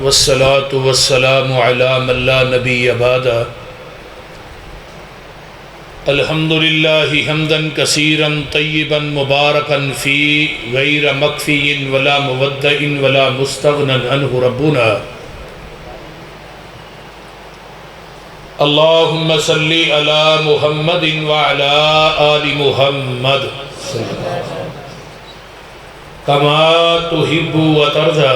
والصلاة والسلام على من لا نبي بعده الحمد لله حمدا كثيرا طيبا مباركا فيه غير مكفي ولا مودع ولا مستغنى عنه ربنا اللهم صل على محمد وعلى آل محمد كما تحب وترضى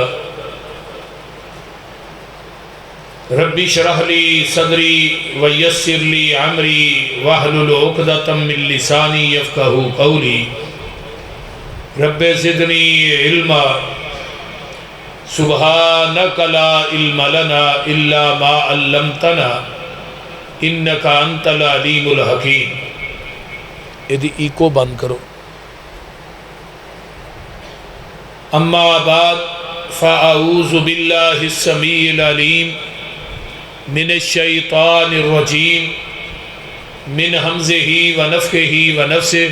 ربی اشرح لی صدری ویسر لی امری واحلل عقدۃ من لسانی یفقہوا قولی رب زدنی علما سبحانک لا علم لنا الا ما علمتنا انک انت العلیم الحکیم۔ یہ ایکو بند کرو۔ اما بعد فاعوذ باللہ السمیع العلیم من الشیطان الرجیم من حمزہ ونفخہ ونفثہ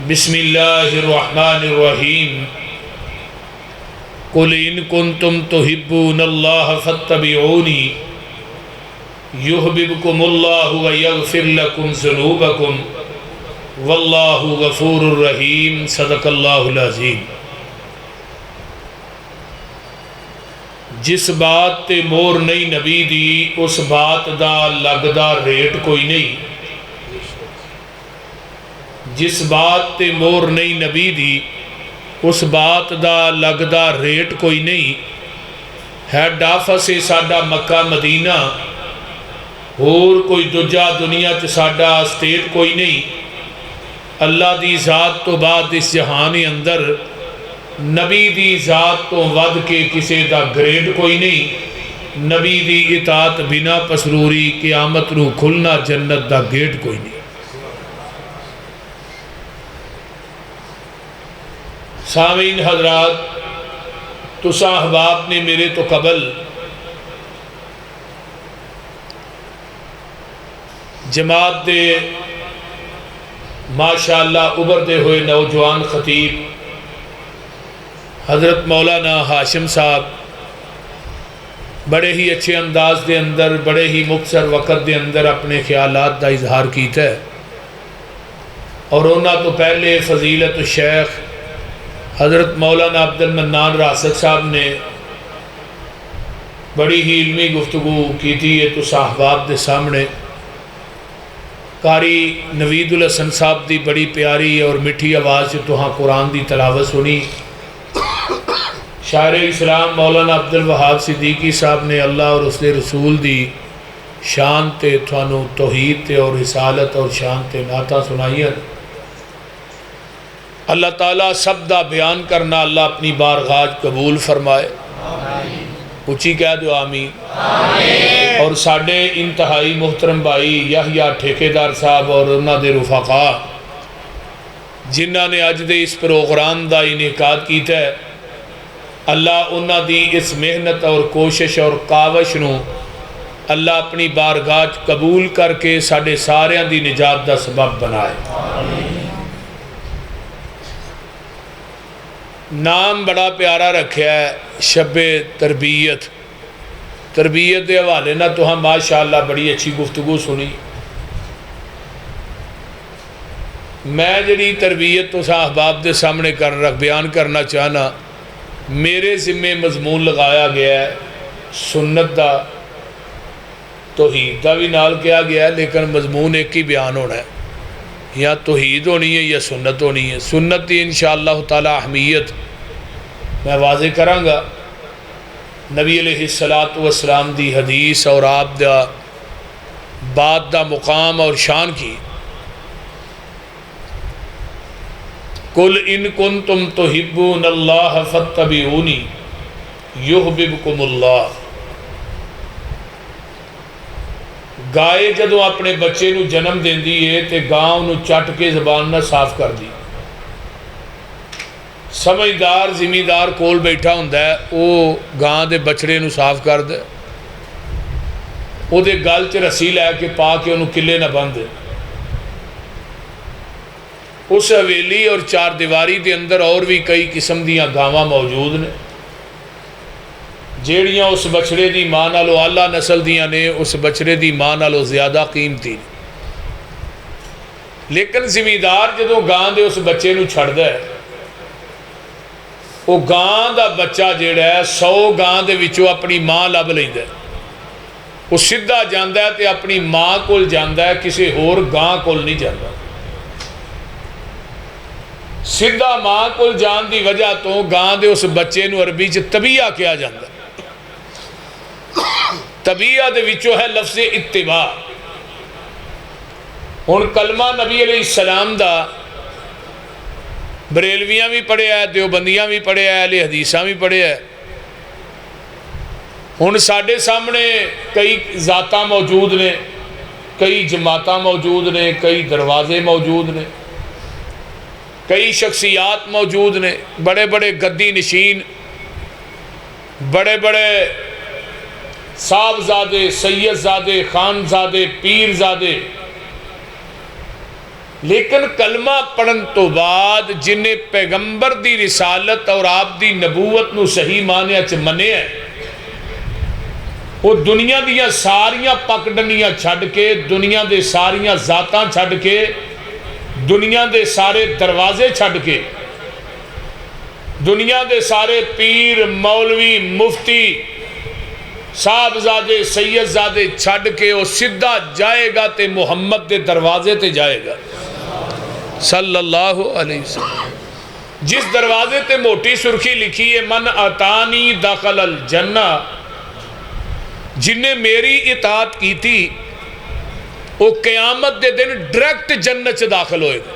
بسم اللہ الرحمن الرحیم قل ان کنتم تحبون اللہ فاتبعونی یحببکم اللہ ویغفر لکم ذنوبکم واللہ غفور الرحیم۔ صدق اللہ العظیم۔ جس بات تے مور نہیں نبی دی اس بات دا لگدا ریٹ کوئی نہیں۔ جس بات تے مور نہیں نبی دی اس بات دا لگدا ریٹ کوئی نہیں۔ ہیڈ آفس ہے ساڈا مکہ مدینہ، اور کوئی دوجا دنیا چ ساڈا اسٹیٹ کوئی نہیں۔ اللہ دی ذات تو بعد اس جہان اندر نبی دی ذات تو ود کے کسی دا گریڈ کوئی نہیں۔ نبی دی اطاعت بنا پسروری قیامت نو کھلنا جنت دا گیٹ کوئی نہیں۔ سامعین حضرات، تساں احباب نے میرے تو قبل جماعت دے ماشاءاللہ ابھردے ہوئے نوجوان خطیب حضرت مولانا ہاشم صاحب بڑے ہی اچھے انداز دے اندر بڑے ہی مختصر وقت دے اندر اپنے خیالات دا اظہار کیتا ہے، اور انہاں تو پہلے فضیلت الشیخ حضرت مولانا عبد المنان راسخ صاحب نے بڑی ہی علمی گفتگو کی تھی۔ یہ تو صاحباب دے سامنے قاری نوید الحسن صاحب دی بڑی پیاری اور مٹھی آواز سے تو ہاں قرآن دی تلاوت سنی۔ شاعر اسلام مولانا عبد الوہاب صدیقی صاحب نے اللہ اور اس کے رسول دی شان تے تھانو توحید تے اور رسالت اور شان تے نعتاں سنائیاں۔ اللہ تعالیٰ سب دا بیان کرنا اللہ اپنی بارگاہ قبول فرمائے۔ اچھی کہہ دو آمین۔ اور ساڈے انتہائی محترم بھائی یحییٰ ٹھیکیدار صاحب اور انہاں دے رفقاء جنہاں نے اج دے اس پروگرام دا انعقاد کیتا ہے، اللہ انہاں دی اس محنت اور کوشش اور کاوش نو اللہ اپنی بارگاہ قبول کر کے ساڈے ساریاں دی نجات دا سبب بنائے۔ نام بڑا پیارا رکھیا ہے، شب تربیت۔ تربیت دے حوالے نہ تو ہم ماشاءاللہ بڑی اچھی گفتگو سنی۔ میں جڑی تربیت تو احباب دے سامنے بیان کرنا چاہنا، میرے ذمے مضمون لگایا گیا ہے سنت دا، توحید دا بھی نال کیا گیا ہے، لیکن مضمون ایک ہی بیان ہونا ہے، یا توحید ہونی ہے یا سنت ہونی ہے۔ سنت دی انشاءاللہ تعالی اہمیت میں واضح کراں گا، نبی علیہ السلام دی حدیث اور آپ دا بات دا مقام اور شان کی۔ قل ان کنتم تحبون اللہ فاتبعونی یحببکم اللہ۔ گائے جدوں اپنے بچے نو جنم دیندی ہے تے گاں انہوں چٹ کے زبان نہ صاف کر دی۔ سمجھدار زمیندار کول بیٹھا ہوندا ہے، او گاں دے بچڑے نو صاف کر دے، او دے گل چ رسی لے کے پا کے انہوں کلے نہ بند دے۔ اس حویلی اور چار دیواری دے اندر اور بھی کئی قسم دیاں گاواں موجود نے، جیڑیاں اس بچڑے دی ماں نالوں اعلیٰ نسل دیاں نے اس بچڑے دی ماں نالوں زیادہ قیمتی نے. لیکن زمیندار جدوں گاں دے اس بچے نو چھڑدا ہے وہ گاں دا بچہ جیڑا ہے 100 گاں دے وچوں اپنی ماں لب لیندا ہے. وہ سیدھا جاندا ہے تے اپنی ماں کول جاندا ہے کسی ہور گاں کول نہیں جاندا. سیدھا ماں کول جان دی وجہ تو گاں دے اس بچے نو عربی چ طبیعہ کیا جاندا. طبیعہ دے وچوں ہے لفظ اتباع. ہن کلمہ نبی علیہ السلام دا بریلویاں بھی پڑھیا ہے دیوبندیاں بھی پڑھیا ہے اہل حدیثاں بھی پڑھیا ہے. ہن ساڈے سامنے کئی ذاتاں موجود نے کئی جماعتاں موجود نے کئی دروازے موجود نے کئی شخصیات موجود نے بڑے بڑے گدی نشین بڑے بڑے صاحبزادے سید زادے خان زادے پیر زادے. لیکن کلمہ پڑھن تو بعد جنہیں پیغمبر دی رسالت اور آپ دی نبوت نو صحیح معنی چ منے ہے وہ دنیا دیاں ساریاں پکڑنیاں چھڈ کے دنیا دے ساریاں ذاتاں چھڈ کے دنیا دے سارے دروازے چھڈ کے دنیا دے سارے پیر مولوی مفتی صاحبزادے سید زادے چھڈ کے وہ سدھا جائے گا تے محمد دے دروازے تے جائے گا صلی اللہ علیہ وسلم. جس دروازے تے موٹی سرخی لکھی ہے من اتانی دخل الجنہ جن نے میری اطاعت کی تھی وہ قیامت دے دن ڈائریکٹ جنت سے داخل ہوئے گا.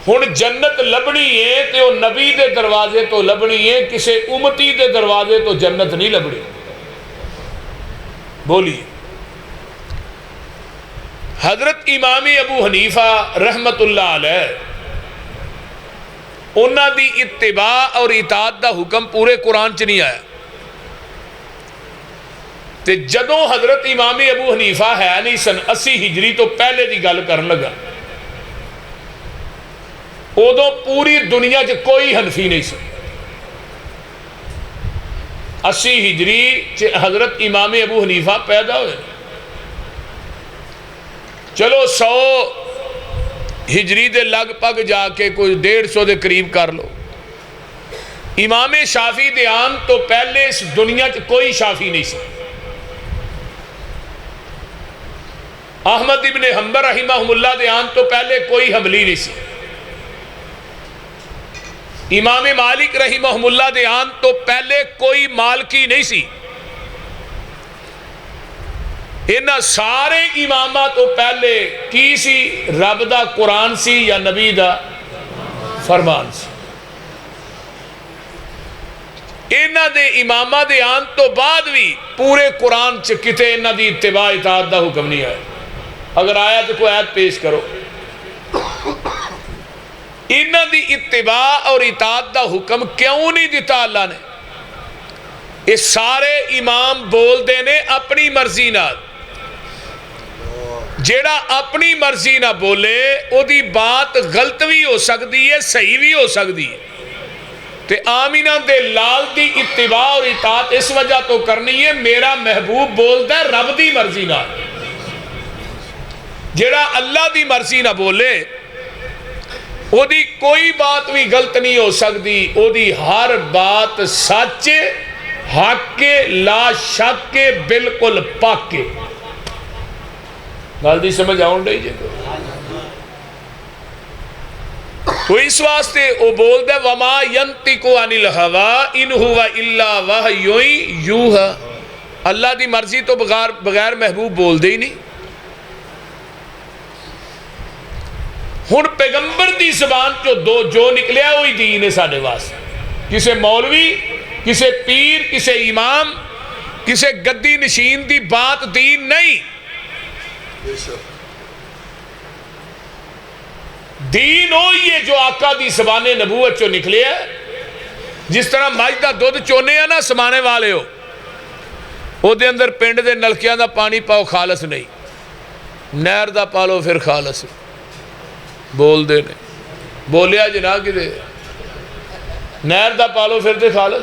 ہن جنت لبنی ہے تے وہ نبی دے دروازے تو لبنی ہے کسے امتی دے دروازے تو جنت نہیں لبنی. بولیے. حضرت امام ابو حنیفہ رحمت اللہ علیہ انہاں دی اتباع اور اطاعت دا حکم پورے قرآن چ نہیں آیا. تے جدوں حضرت امام ابو حنیفہ ہے نہیں سن 80 ہجری تو پہلے دی گل کرن لگا ادوں پوری دنیا چ کوئی حنفی نہیں سن. 80 ہجری چ حضرت امام ابو حنیفہ پیدا ہوئے. چلو 100 ہجری دے لگ پگ جا کے کوئی 150 دے قریب کر لو. امام شافعی دے آن تو پہلے اس دنیا چ کوئی شافعی نہیں سی. احمد ابن حنبل رحمہ اللہ دے آن تو پہلے کوئی حنبلی نہیں سی. امام مالک رحمہ اللہ دے آن تو پہلے کوئی مالکی نہیں سی. انہاں سارے امامہ تو پہلے کی سی رب دا قرآن سی یا نبی دا فرمان سی. انہاں دے امامہ دے آن تو بعد بھی پورے قرآن چ کتے انہاں دی اتباع اطاعت دا حکم نہیں آیا. اگر آیا تو کوئی آیت پیش کرو. انہاں دی اتباع اور اطاعت دا حکم کیوں نہیں دیتا اللہ نے؟ یہ سارے امام بول دے نے اپنی مرضی نال. جیڑا اپنی مرضی نہ بولے او دی بات غلط بھی ہو سکتی ہے صحیح بھی ہو سکتی ہے. تے آمینہ دے لال دی اتباع اور اطاعت اس وجہ تو کرنی ہے میرا محبوب بولدا ہے رب دی مرضی نال. جیڑا اللہ دی مرضی نہ بولے او دی کوئی بات بھی غلط نہیں ہو سکتی. او دی ہر بات سچ حق لا شک بالکل پاک. گل دی سمجھ آؤں ڈی جی تو اس واسطے وہ بول دے وما ینطق عن الہوی ان ہوا الا وحی یوحی. اللہ دی مرضی تو بغیر محبوب بول دے ہی نہیں. ہن پیغمبر دی زبان جو نکلیا وہی دین ہے ساڈے واسطے. کسے مولوی کسے پیر کسے امام کسے گدی نشین دی بات دین نہیں. دین ہوئی ہے جو آقا دی زبان نبوت چو نکلے ہے. جس طرح مجھ دا دودھ چونے ہیں نا سمانے والے ہو او دے اندر پنڈ دے نلکیاں دا پانی پاؤ خالص نہیں نہر دا پالو پھر خالص بول دے نے بولیا جناب کی دے نہر دا پالو پھر دے خالص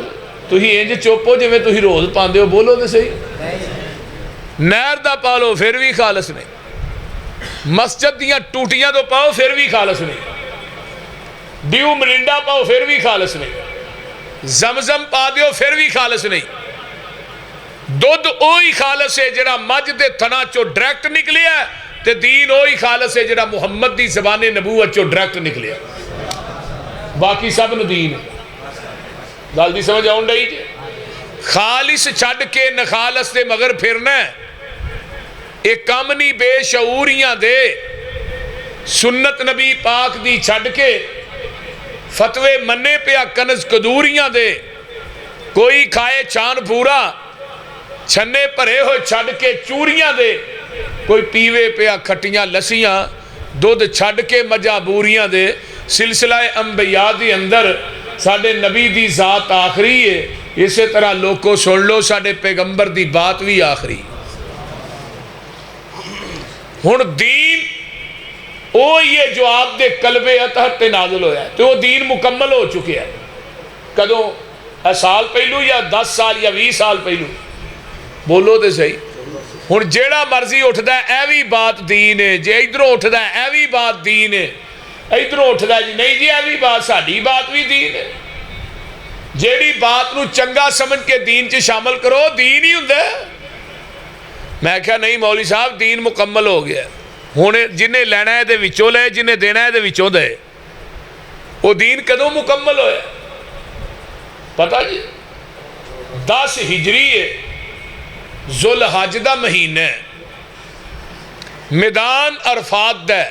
تھی انج چوپو جی تھی روز پاندے ہو، بولو تو صحیح. نہر دا پا لو پھر بھی خالص نہیں، مسجد دیاں ٹوٹیاں تو پاؤ پھر بھی خالص نہیں، ڈیو مرنڈا پاؤ پھر بھی خالص نہیں، زمزم پا دیو پھر بھی خالص نہیں. دودھ اوہی خالص ہے جڑا مجھ دے تھنا چو ڈائریکٹ نکلیا ہے، تے دین اوہی خالص ہے جڑا محمد دی زبان نبوت چو ڈائریکٹ نکلیا. باقی سب نو دین ہے. گل دی سمجھ آؤں ڈائی جی. خالص چھڑ کے نخالص دے مگر پھرنا ہے. ایک کامنی بے شعوریاں دے سنت نبی پاک دی چھڑ کے فتوے مننے پیا کنز کدوریاں دے. کوئی کھائے چان پورا چھنے پرے ہوئے چھڑ کے چوریاں دے. کوئی پیوے پیا کھٹیاں لسیاں دودھ چھڑ کے مجا بوریاں دے. سلسلہ انبیاء دی اندر ساڑھے نبی دی ذات آخری ہے. اسی طرح لوگوں سن لو ساڑھے پیغمبر دی بات بھی آخری. ہن دین او یہ جو آپ دے قلب اطہر تے نازل ہویا ہے تو وہ دین مکمل ہو چکے ہیں. کدوں سال پہلو یا 10 سال یا 20 سال پہلو؟ بولو دے صحیح. ہن جیڑا مرضی اٹھدا ہے اے بھی بات دین ہے، جے ادھروں اٹھدا ہے اے بھی بات دین ہے، ادھروں اٹھدا ہے جی نہیں جی اے بھی بات ساڈی بات بھی دین ہے. جیڑی بات نو چنگا سمجھ کے دین چ شامل کرو دین ہی ہوندا ہے. میں کہا نہیں مولوی صاحب دین مکمل ہو گیا. ہن جنہیں لینا ہے دے وچوں لے، جنہیں دینا ہے دے وچوں دے. وہ دین کدوں مکمل ہویا پتہ جی؟ 10 ہجری ہے، ذوالحج دا مہینہ ہے، میدان عرفات دا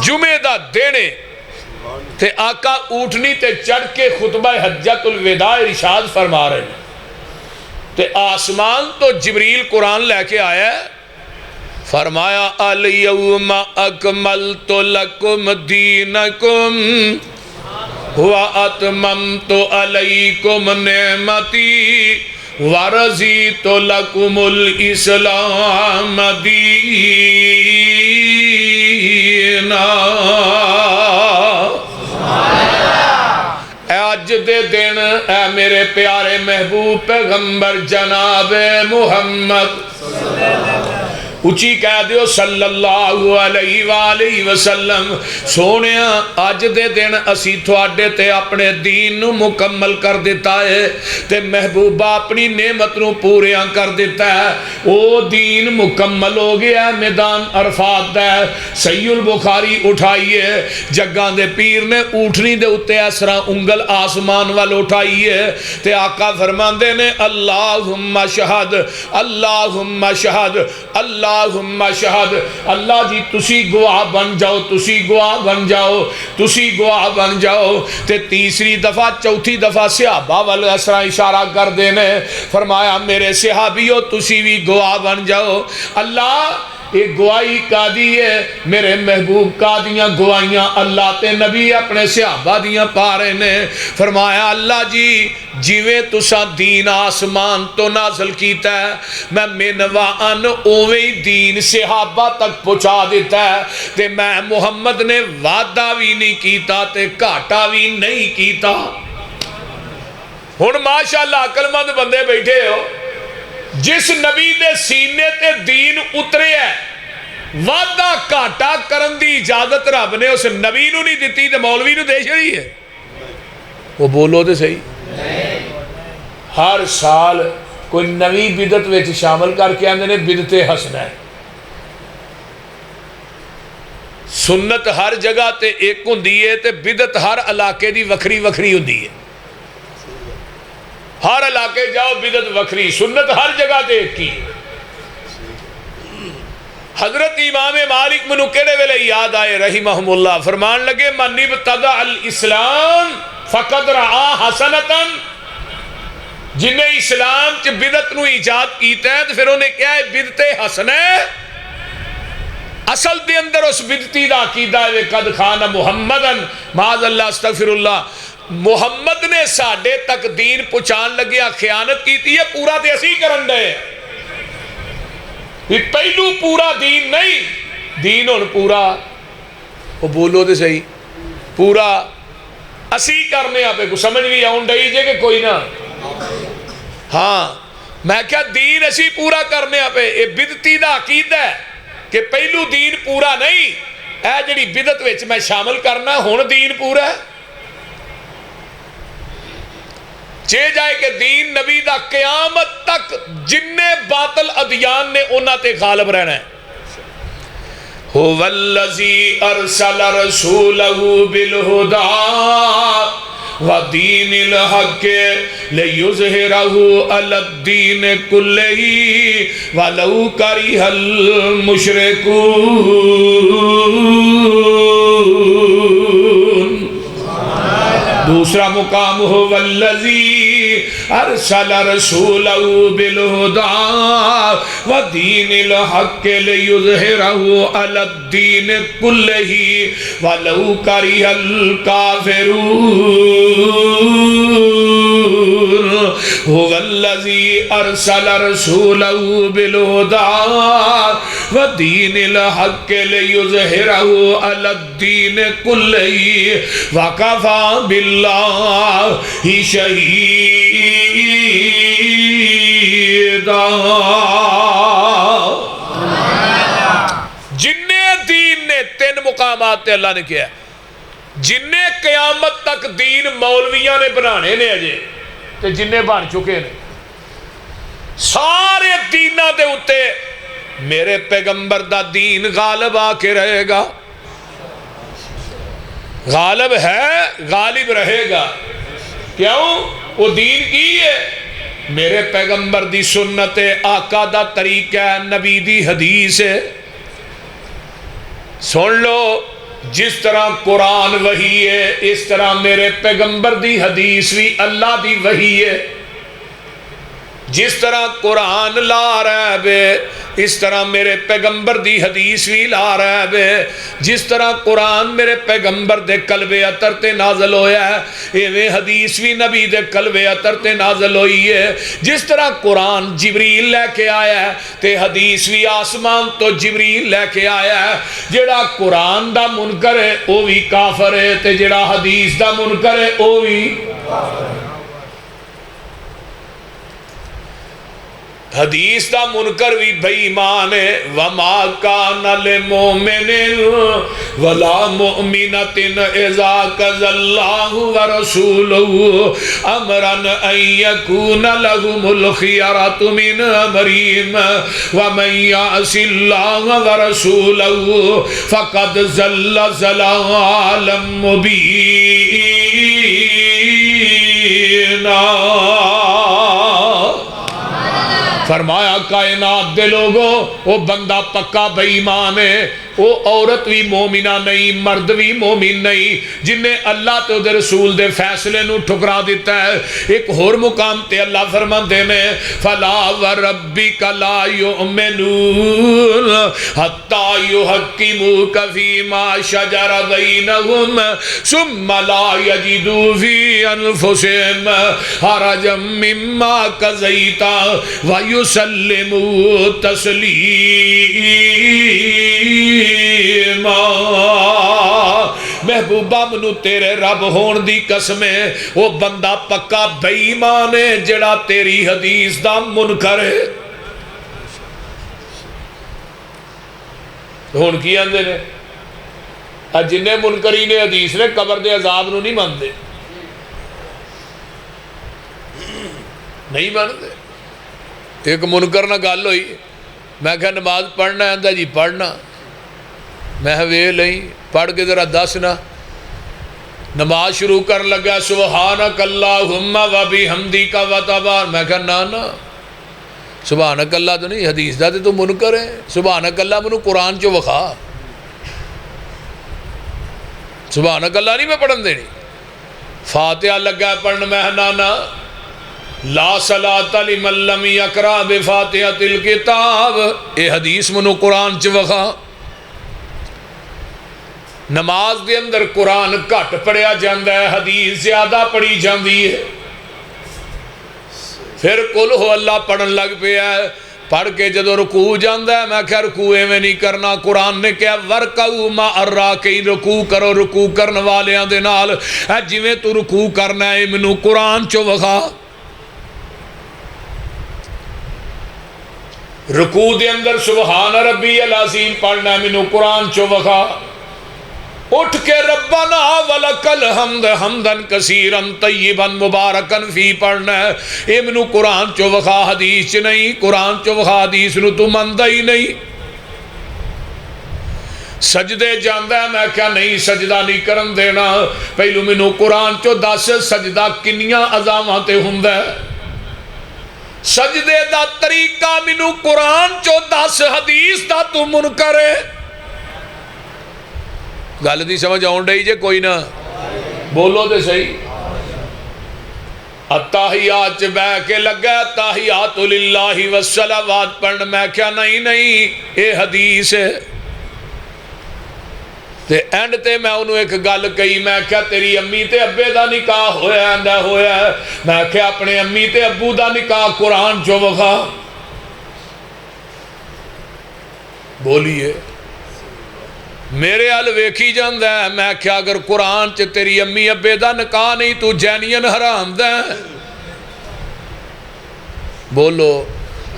جمعہ دا دینے تے آقا اوٹھنی تے چڑھ کے خطبہ حجت الوداع ارشاد فرما رہے ہیں. تے آسمان تو جبریل قرآن لے کے آیا ہے، فرمایا الیوم اکملت لکم دینکم واتممت علیکم نعمتی ورضیت لکم الاسلام دینا. اے اج دے دن اے میرے پیارے محبوب پیغمبر جناب محمد اچھی کہہ دیو صلی اللہ علیہ وآلہ وسلم. سونیا اج دے دن اسی تھوڑے تے اپنے دین نو مکمل کر دیتا ہے تے محبوبہ اپنی نعمت نو پوریاں کر دیتا ہے. او دین مکمل ہو گیا میدان عرفات دا. صحیح البخاری اٹھائیے جگان دے پیر نے اوٹھنی دے اتے اسرا انگل آسمان وال اٹھائیے تے آقا فرماندے نے اللہم شہد اللہم شہد اللہم شہد. اللہ جی تسی گواہ بن جاؤ، تسی گواہ بن جاؤ، تسی گواہ بن جاؤ. تے تیسری دفعہ چوتھی دفعہ صحابہ والے اسرا اشارہ کر دینے فرمایا میرے صحابیوں تسی بھی گواہ بن جاؤ. اللہ ایک گواہی کا دیئے میرے محبوب کا دیاں گواہیاں اللہ تے نبی اپنے صحابہ دیاں پارے نے. فرمایا اللہ جی جیویں تسا دین آسمان تو نازل کیتا ہے میں منوان اوویں دین صحابہ تک پہنچا دیتا ہے تے میں محمد نے وعدہ بھی نہیں کیتا تے گھاٹا بھی نہیں کیتا. ہن ماشاءاللہ عقل مند بندے بیٹھے ہو، جس نبی دے سینے تے دین اترے ہے وعدہ گھاٹا کرن دی اجازت رب نے اس نبی نو نہیں دیتی تے مولوی نو دے چھڑی ہے. وہ بولو تے صحیح. ہر سال کوئی نوی بدعت وچ شامل کر کے آندے نے بدعت حسنہ ہے. سنت ہر جگہ تے ایک ہوندی ہے تے بدعت ہر علاقے دی وکھری وکھری ہوندی ہے. ہر علاقے جاؤ بدعت وکھری، سنت ہر جگہ تے ایک کی. حضرت امام مالک منو کیڑے ویلے یاد آئے رحمہم اللہ، فرمان لگے من ابتدع الاسلام فقد رعا حسنتاً. جنہیں اسلام چ بدعت نو ایجاد کیتا ہے تو پھر انہیں کیا ہے بدعت حسنہ ہے. اصل دے اندر اس بدعتی دا عقیدہ ہے قد خان محمدن معاذ اللہ استغفر اللہ. محمد نے ساڑھے تک دین پہنچان لگیا خیانت کی تھی، پورا تے اسی کرن دے پہلو پورا دین نہیں. دین ہن پورا وہ بولو تے صحیح پورا اسی کرنے پہ کو سمجھ بھی آن ڈائی جے کہ کوئی نہ ہاں میں کیا دین اسی پورا کرنے پہ یہ بدتی دا عقید ہے کہ پہلو دین پورا نہیں اے جڑی بدت وچ میں شامل کرنا ہون دین پورا ہے چے جائے کہ دین نبی دا قیامت تک جننے باطل ادیان نے انہاں تے غالب رہنا ہے هو الذی ارسل رسولہ بالہدی ودین الحق لیظہرہ علی الدین کلہ ولو کرہ المشرکون دوسرا مقام هو الذی ارسل رسولہ بالہدی ودین الحق لیظہرہ علی الدین کلہ ولو کرہ الکافرون هو الذی ارسل رسولہ بالہدی ودین الحق لیظہرہ علی الدین کلہ وکفی باللہ شہیدا جننے دین نے تین مقامات تے اللہ نے کیا جننے قیامت تک دین مولویاں نے بنانے نے اجے تے جننے بن چکے نے سارے دیناں دے اتے میرے پیغمبر دا دین غالب آ کے رہے گا غالب ہے غالب رہے گا کیوں وہ دین کی ہے میرے پیغمبر دی سنت آقا دا طریقہ نبی دی حدیث ہے سن لو جس طرح قرآن وحی ہے اس طرح میرے پیغمبر دی حدیث بھی اللہ دی وحی ہے جس طرح قرآن لا رہا ہے اس طرح میرے پیغمبر دی حدیث بھی لا رہا ہے جس طرح قرآن میرے پیغمبر دے قلب اطہر تے نازل ہویا ہے ایویں حدیث بھی نبی دے قلب اطہر تے نازل ہوئی ہے جس طرح قرآن جبریل لے کے آیا ہے تے حدیث بھی آسمان تو جبریل لے کے آیا ہے جڑا قرآن دا منکر ہے وہ بھی کافر ہے تے جڑا حدیث دا منکر ہے وہ بھی حدیث دا منکر بھی بے ایمان ہے وما کان للمؤمن ولا مؤمنۃ اذا قضى الله ورسوله امرا ان يكون لهم الخيرة من امرهم ومن يعص الله ورسوله فقد ضل ضلالا مبینا فرمایا کائنات دے لوگوں وہ بندہ پکا بے ایمان ہے وہ عورت بھی مومنہ نہیں مرد بھی مومن نہیں جن نے اللہ تو دے رسول دے فیصلے نو ٹھکرا دیتا ہے ایک اور مقام تے اللہ فرماندے نے فلا وربک لا یؤمنون حتی یحکموک فیما شجر بینہم ثم لا یجدوا فی انفسہم حرجا مما قضیت ویسلموا تسلیما محبوبہ منو تیرے رب ہون دی قسمیں وہ بندہ پکا بے ایمان ہے جڑا تیری حدیث دا منکر ہے ہون کی آندے نے جنہیں منکرین حدیث نے قبر دے عذاب نو نہیں ماندے نہیں ماندے ایک منکر نہ گل ہوئی میں کہا نماز پڑھنا ہے جی پڑھنا میں وے لئی پڑھ کے ذرا دس نہ نماز شروع کر لگا سبحانک اللہم و بحمدک و تبارک میں کہا نا سبحانک اللہ تو نہیں حدیث دا تو منکر ہے سبحانک اللہ منو قرآن چو وخا سبحانک اللہ نہیں میں پڑھن دینی فاتحہ لگا پڑھن میں نا لا صلاة لمن لم یقرأ بفاتحۃ الکتاب اے حدیث منو قرآن چ وخا نماز دے اندر قرآن گھٹ پڑھیا جاندہ ہے حدیث زیادہ پڑھی جاندی ہے پھر قل ہو اللہ پڑھن لگ پیا ہے پڑھ کے جدو رکوع جاندا ہے میں کہا رکوع ایویں نہیں کرنا، قرآن نے کہا ورکعوا مع الراکعین، رکوع کرو رکوع کرن والیاں دے نال، جویں تو رکوع کرنا ہے مینوں قرآن چو وکھا۔ رکوع دے اندر سبحان ربی العظیم پڑھنا ہے مینوں قرآن چو وکھا۔ اٹھ کے ربنا ولک الحمد حمدن کثیرا طیبا مبارکا فی پڑھنا ہے، اے مینوں قرآن چو وکھا، حدیث چ نہیں، قرآن چو وکھا، حدیث نو تو مندا ہی نہیں۔ سجدے جاندا ہے میں کیا نہیں سجدہ نہیں کرن دینا، پہلو مینوں قرآن چو دس سجدہ کنیاں اعضاواں تے ہوندا ہے، سجدے دا طریقہ مینوں قرآن چو دس، حدیث دا تو منکر ہے۔ گل دی سمجھ آن رہی جے کوئی نہ بولو تے صحیح۔ التحیات چ بہ کے لگا التحیات للہ والصلوات پڑھن، میں کیا نہیں اے حدیث ہے۔ تے اینڈ تے میں انہوں ایک گل کہی، میں کیا تیری امی تے ابے دا نکاح ہویا ہے، میں کیا اپنے امی تے ابو دا نکاح قرآن چو وکھا۔ بولیے میرے حال ویکھی جاندا ہے، میں کیا اگر قرآن چ تیری امی ابے دا نکاح نہیں تو جینین حرام دا ہے؟ بولو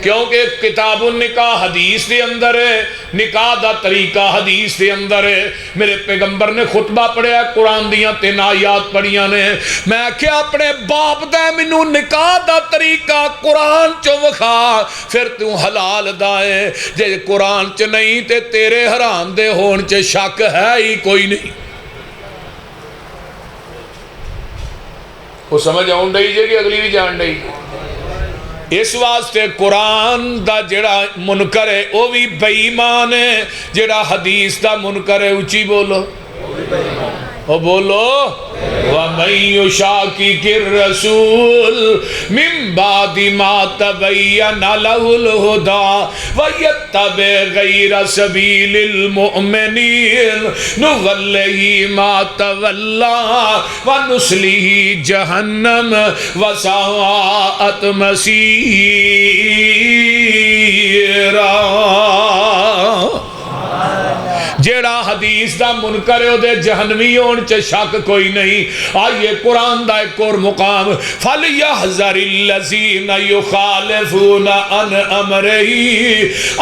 کیونکہ کتاب النکاح حدیث دے اندر ہے، نکاح دا طریقہ حدیث دے اندر ہے، میرے پیغمبر نے خطبہ پڑھیا قرآن دیاں 3 آیات پڑھیاں نے، میں کیا اپنے باپ دا مینوں نکاح دا طریقہ قرآن چو وکھا، پھر تو حلال دا ہے، جے قرآن چ نہیں تے تیرے حرام دے ہون چ شک ہے ہی کوئی نہیں۔ وہ سمجھ آن رہی جے کہ اگلی بھی جان رہی؟ اس واسطے قرآن دا جڑا منکر ہے وہ بھی بے ایمان ہے، جڑا حدیث دا منکر ہے اچھی بولو، وہ بولو وَمَن يُشَاقِقِ الرَّسُولَ مِن بَعْدِ مَا تَبَيَّنَ لَهُ الْهُدَىٰ وَيَتَّبِعْ غَيْرَ سَبِيلِ الْمُؤْمِنِينَ نُوَلِّهِ مَا تَوَلَّىٰ وَنُصْلِهِ جَهَنَّمَ وَسَاءَتْ مَصِيرًا۔ جیڑا حدیث دا منکر ہے دے جہنمی ہون چ شک کوئی نہیں۔ آئیے قرآن دا ایک اور مقام فَلْيَحْذَرِ الَّذِينَ يُخَالِفُونَ عَنْ أَمْرِهِ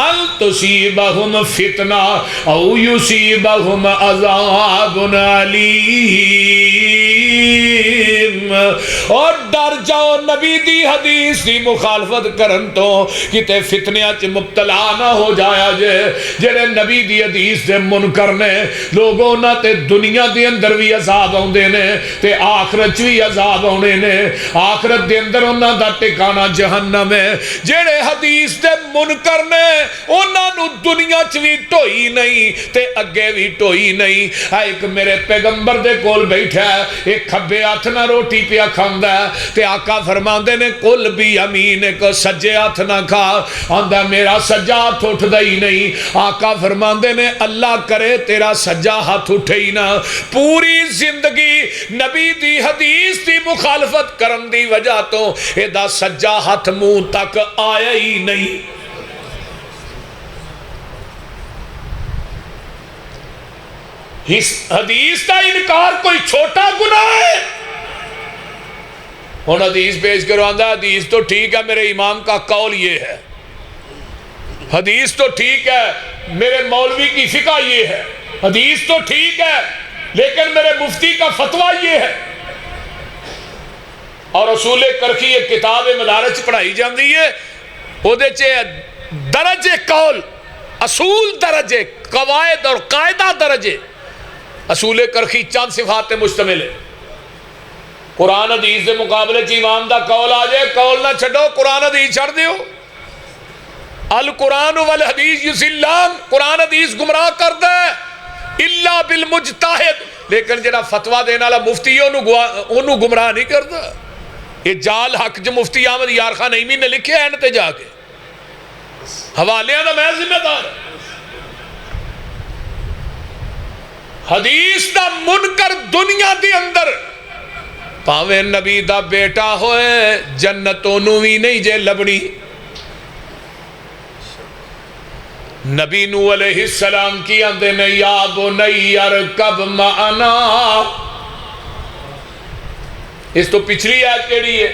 أَن تُصِيبَهُمْ فِتْنَةٌ أَوْ يُصِيبَهُمْ عَذَابٌ أَلِيمٌ۔ اور ڈر جاؤ نبی دی حدیث دی مخالفت کرن تو کتے فتنیاں چ مبتلا نہ ہو جایا جے۔ جڑے نبی دی حدیث دے منکر نے لوگوں نہ تے دنیا دے اندر بھی عذاب آوندے نے تے آخرت بھی عذاب آونے نے، آخرت دے اندر انہاں دا ٹھکانہ جہنم ہے۔ جڑے حدیث دے منکر نے انہاں نو دنیا چ بھی ٹوئی نہیں تے اگے بھی ٹوئی نہیں۔ ایک میرے پیغمبر دے کول بیٹھا ہے، ایک کھبے ہاتھ نہ روٹی پیا کھاندا ہے تے آقا فرماندے نے کل بھی امین کو سجے ہاتھ نہ کھا، آندا میرا سجا ہاتھ اٹھدا ہی نہیں۔ آقا فرماندے نے اللہ کرے تیرا سجا ہاتھ اٹھے ہی نہ۔ پوری زندگی نبی دی حدیث دی مخالفت کرن دی وجہ تو ایدہ سجا ہاتھ منہ تک آیا ہی نہیں۔ اس حدیث کا انکار کوئی چھوٹا گناہ ہے؟ ہن حدیث پیش کرو، آندہ حدیث تو ٹھیک ہے، میرے امام کا قول یہ ہے، حدیث تو ٹھیک ہے، میرے مولوی کی فقہ یہ ہے، حدیث تو ٹھیک ہے لیکن میرے مفتی کا فتویٰ یہ ہے۔ اور رسول کرخی ایک کتاب مدارج پڑھائی جاندی ہے، وہ دے چے درجے قول، اصول درجے، قواعد اور قاعدہ درجے، اصول کرخی چند صفات مشتمل ہے۔ قرآن حدیث دے مقابلے چ امام دا قول آ جائے، قول نہ چھڑو، قرآن حدیث چھڑ دیو۔ القرآن والحدیث یضلان، قرآن حدیث گمراہ کر دے الا بالمجتہد، لیکن جڑا فتویٰ دینا والا مفتی ہے انہوں گمراہ نہیں کرتا۔ یہ جال حق جو مفتی احمد یار خان نعیمی نے لکھے ہیں تے جا کے حوالے دا میں ذمہ دار۔ حدیث دا منکر دنیا دی اندر پاویں نبی دا بیٹا ہوئے جنت انہوں بھی نہیں جے لبنی۔ نبی نوح علیہ السلام کی آندے نے یا بنی ارکب معنا، اس تو پچھلی آیت کیڑی ہے؟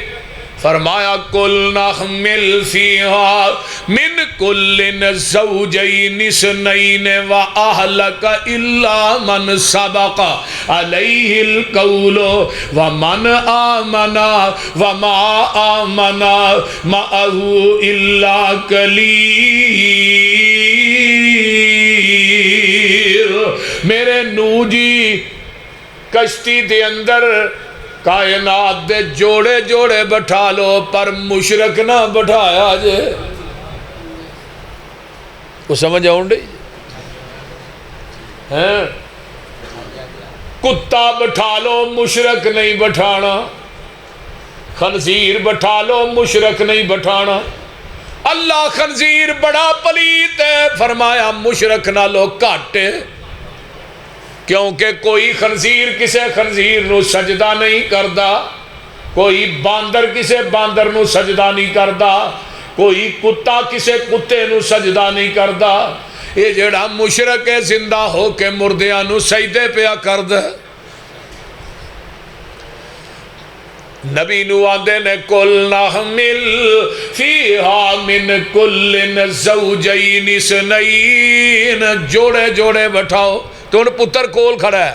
فرمایا کل نحمل فیہا من کل زوجین اثنین واہلک الا من سبق علیہ القول ومن آمن وما آمن معہ الا قلیل۔ میرے نوح جی کشتی دے اندر کائنات دے جوڑے جوڑے بٹھا لو پر مشرک نہ بٹھایا جے، وہ سمجھ آؤں ڈی کتا بٹھا لو مشرک نہیں بٹھانا، خنزیر بٹھا لو مشرک نہیں بٹھانا۔ اللہ خنزیر بڑا پلیت ہے، فرمایا مشرک نہ لو کاٹے، کیونکہ کوئی خنزیر کسے خنزیر نو سجدہ نہیں کردا، کوئی باندر کسے باندر نو سجدہ نہیں کردا، کوئی کتا کسے کتے نو سجدہ نہیں کردا۔ یہ جڑا مشرک ہے زندہ ہو کے مردیاں نو سجدے پیا کرد۔ نبی نو آندے نے کل نحمل فیہا من کل زوجین اثنین، جوڑے جوڑے بٹھاؤ۔ تو ان پتر کول کھڑا ہے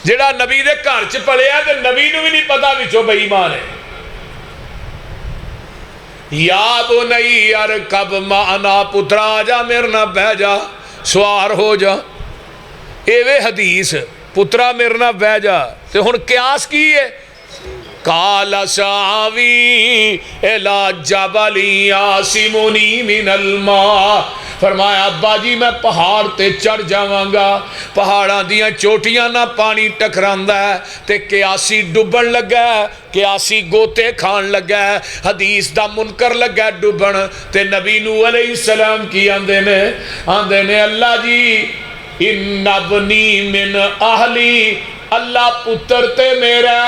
جڑا نبی دے گھر چ پلیا تے نبی نو بھی نہیں پتا وچوں بے ایمان ہے۔ یا بنی ارکب معنا، پترا آ جا میرے نہ بہ جا، سوار ہو جا۔ ایوے حدیث پترا میرے نہ بہ جا، تے ہن قیاس کی ہے؟ قال ساوی الی جبل یعصمنی من الماء، فرمایا ابا جی میں پہاڑ تے چڑھ جاواں گا، پہاڑاں دیاں چوٹیاں نہ پانی ٹکراندا ہے تے قیاسی ڈبن لگا ہے، قیاسی گوتے کھان لگا ہے، حدیث دا منکر لگا ہے ڈبن تے نبی نوح علیہ السلام کی آندے نے اللہ جی ان ابنی من اہلی، اللہ پتر تے میرا،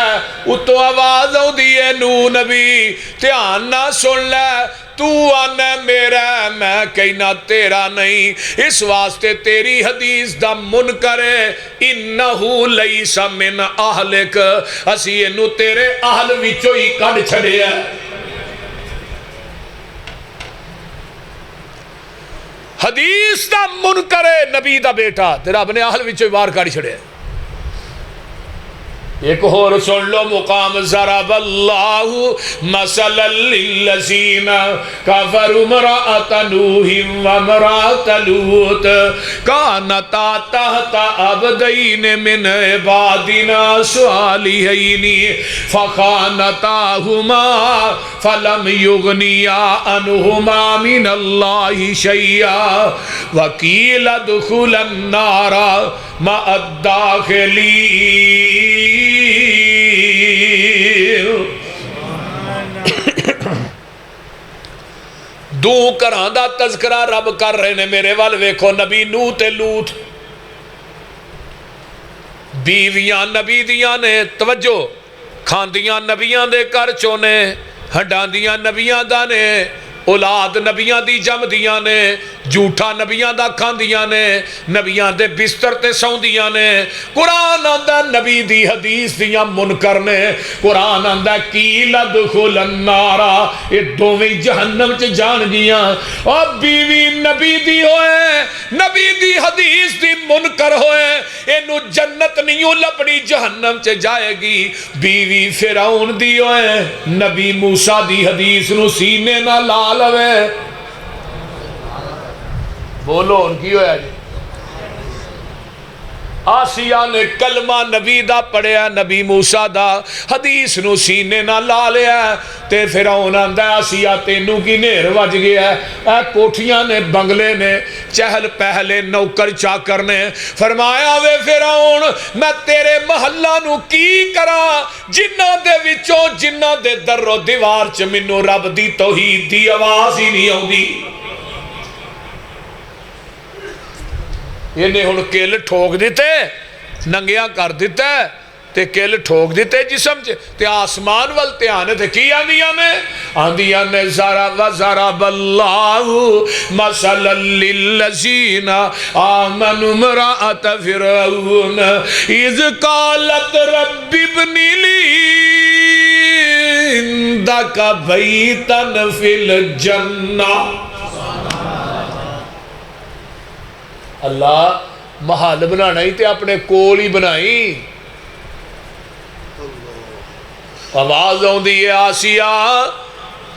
اتو آواز ہو دیئے نو نبی دھیان نہ سن لے، تو آنا میرا میں کہنا تیرا نہیں، اس واسطے تیری حدیث دا منکر ہے۔ انہو لیس من اہلک، اسی انہو تیرے اہل وچو ہی کڑ چھڑے ہیں۔ حدیث دا منکر ہے نبی دا بیٹا، تیرا اپنے اہل وچو ہی بار کڑ چھڑے ہیں۔ ایک اور سن لو مقام ضرب اللہ مثلا للذین کفروا امرأۃ نوح وامرأۃ لوط کانتا تحت عبدین من عبادنا صالحین فخانتاہما فلم یغنیا عنہما من اللہ شیئا وقیل ادخلا النار مع الداخلین۔ دو گھراں دا تذکرہ رب کر رہے نے، میرے وال ویکھو نبی نوح تے لوط، بیویاں نبی دیاں نے، توجہ، کھاندیاں نبیاں دے کر چونے، ہڈاندیاں نبیاں دا نے، اولاد نبیاں دی جم دیاں نے، جھوٹا نبیاں دا کھاندیاں نے، نبیاں دے بستر تے سوندیاں نے۔ قرآن آندہ نبی دی حدیث دیاں منکر نے، قرآن آندہ قیل ادخل النار، یہ دوویں جہنم چ جان گیاں۔ اور بیوی نبی دی ہوئے، نبی دی حدیث دی منکر ہوئے، اینو جنت نہیں لبنی جہنم چ جائے گی۔ بیوی فرعون دی ہوئے، نبی موسیٰ دی حدیث نو سینے نہ لا لوے۔ بولو ان کی ہویا جی۔ آسیہ نے کلمہ نبی دا پڑھیا، نبی موسیٰ دا حدیث نو سینے نہ لا لیا، تے فرعون آندہ آسیہ تینوں کی نیر وج گیا ہے۔ اے کوٹھیاں نے، بنگلے نے، چہل پہلے نوکر چاکر نے، فرمایا وے فرعون میں تیرے محلہ نو کی کرا، جنہ دے وچوں جنہ دے در و دیوار چ منو رب دی توحید دی آواز ہی نہیں آؤں۔ یہ نے ہن کل ٹھوک دیتے، ننگیاں کر دیتے، تے کل ٹھوک دیتے جسم چے، تے آسمان وال تے آنے تے کی آندیاں نے آندیاں نے وَضَرَبَ اللَّهُ مَثَلًا لِلَّذِينَ آمَنُوا امْرَأَتَ فِرْعَوْنَ إِذْ قَالَتْ رَبِّ ابْنِ لِي عِندَكَ بَيْتًا فِي الْجَنَّةِ. اللہ محل بنانا ہی تے اپنے کول ہی بنائی. آواز آندی ہے آسیہ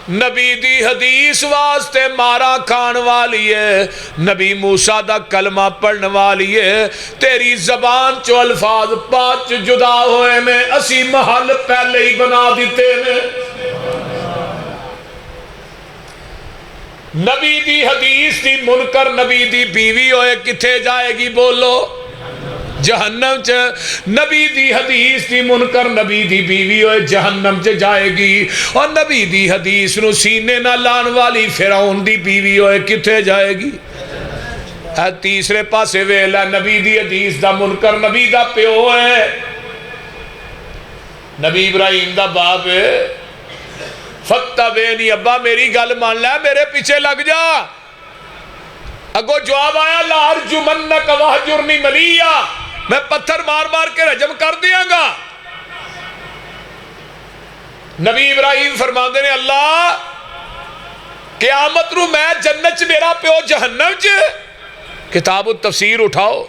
نبی دی حدیث واسطے مارا کھان والی ہے, نبی موسیٰ دا کلمہ پڑھن والی ہے, تیری زبان چو الفاظ پانچ جدا ہوئے میں اسی محل پہلے ہی بنا دیتے ہیں. نبی دی حدیث دی منکر نبی دی بیوی ہوئے کتھے جائے گی بولو جہنم چ. نبی دی حدیث دی منکر نبی دی بیوی ہوئے جہنم چ جائے گی, اور نبی دی حدیث نو سینے نہ لان والی فرعون دی بیوی ہوئے کتھے جائے گی. تیسرے پاسے ویلا نبی دی حدیث دا منکر نبی دا پیو ہے, نبی ابراہیم دا باپ ہے. فَتَّبِعْنِی ابا میری گل مان لے میرے پیچھے لگ جا. اگو جواب آیا لَأَرْجُمَنَّكَ وَاهْجُرْنِی مَلِيًّا, میں پتھر مار مار کے رجم کر دیاں گا. نبی ابراہیم فرماندے نے اللہ قیامت نو میں جنت چ میرا پیو جہنم چ. کتاب التفسیر اٹھاؤ,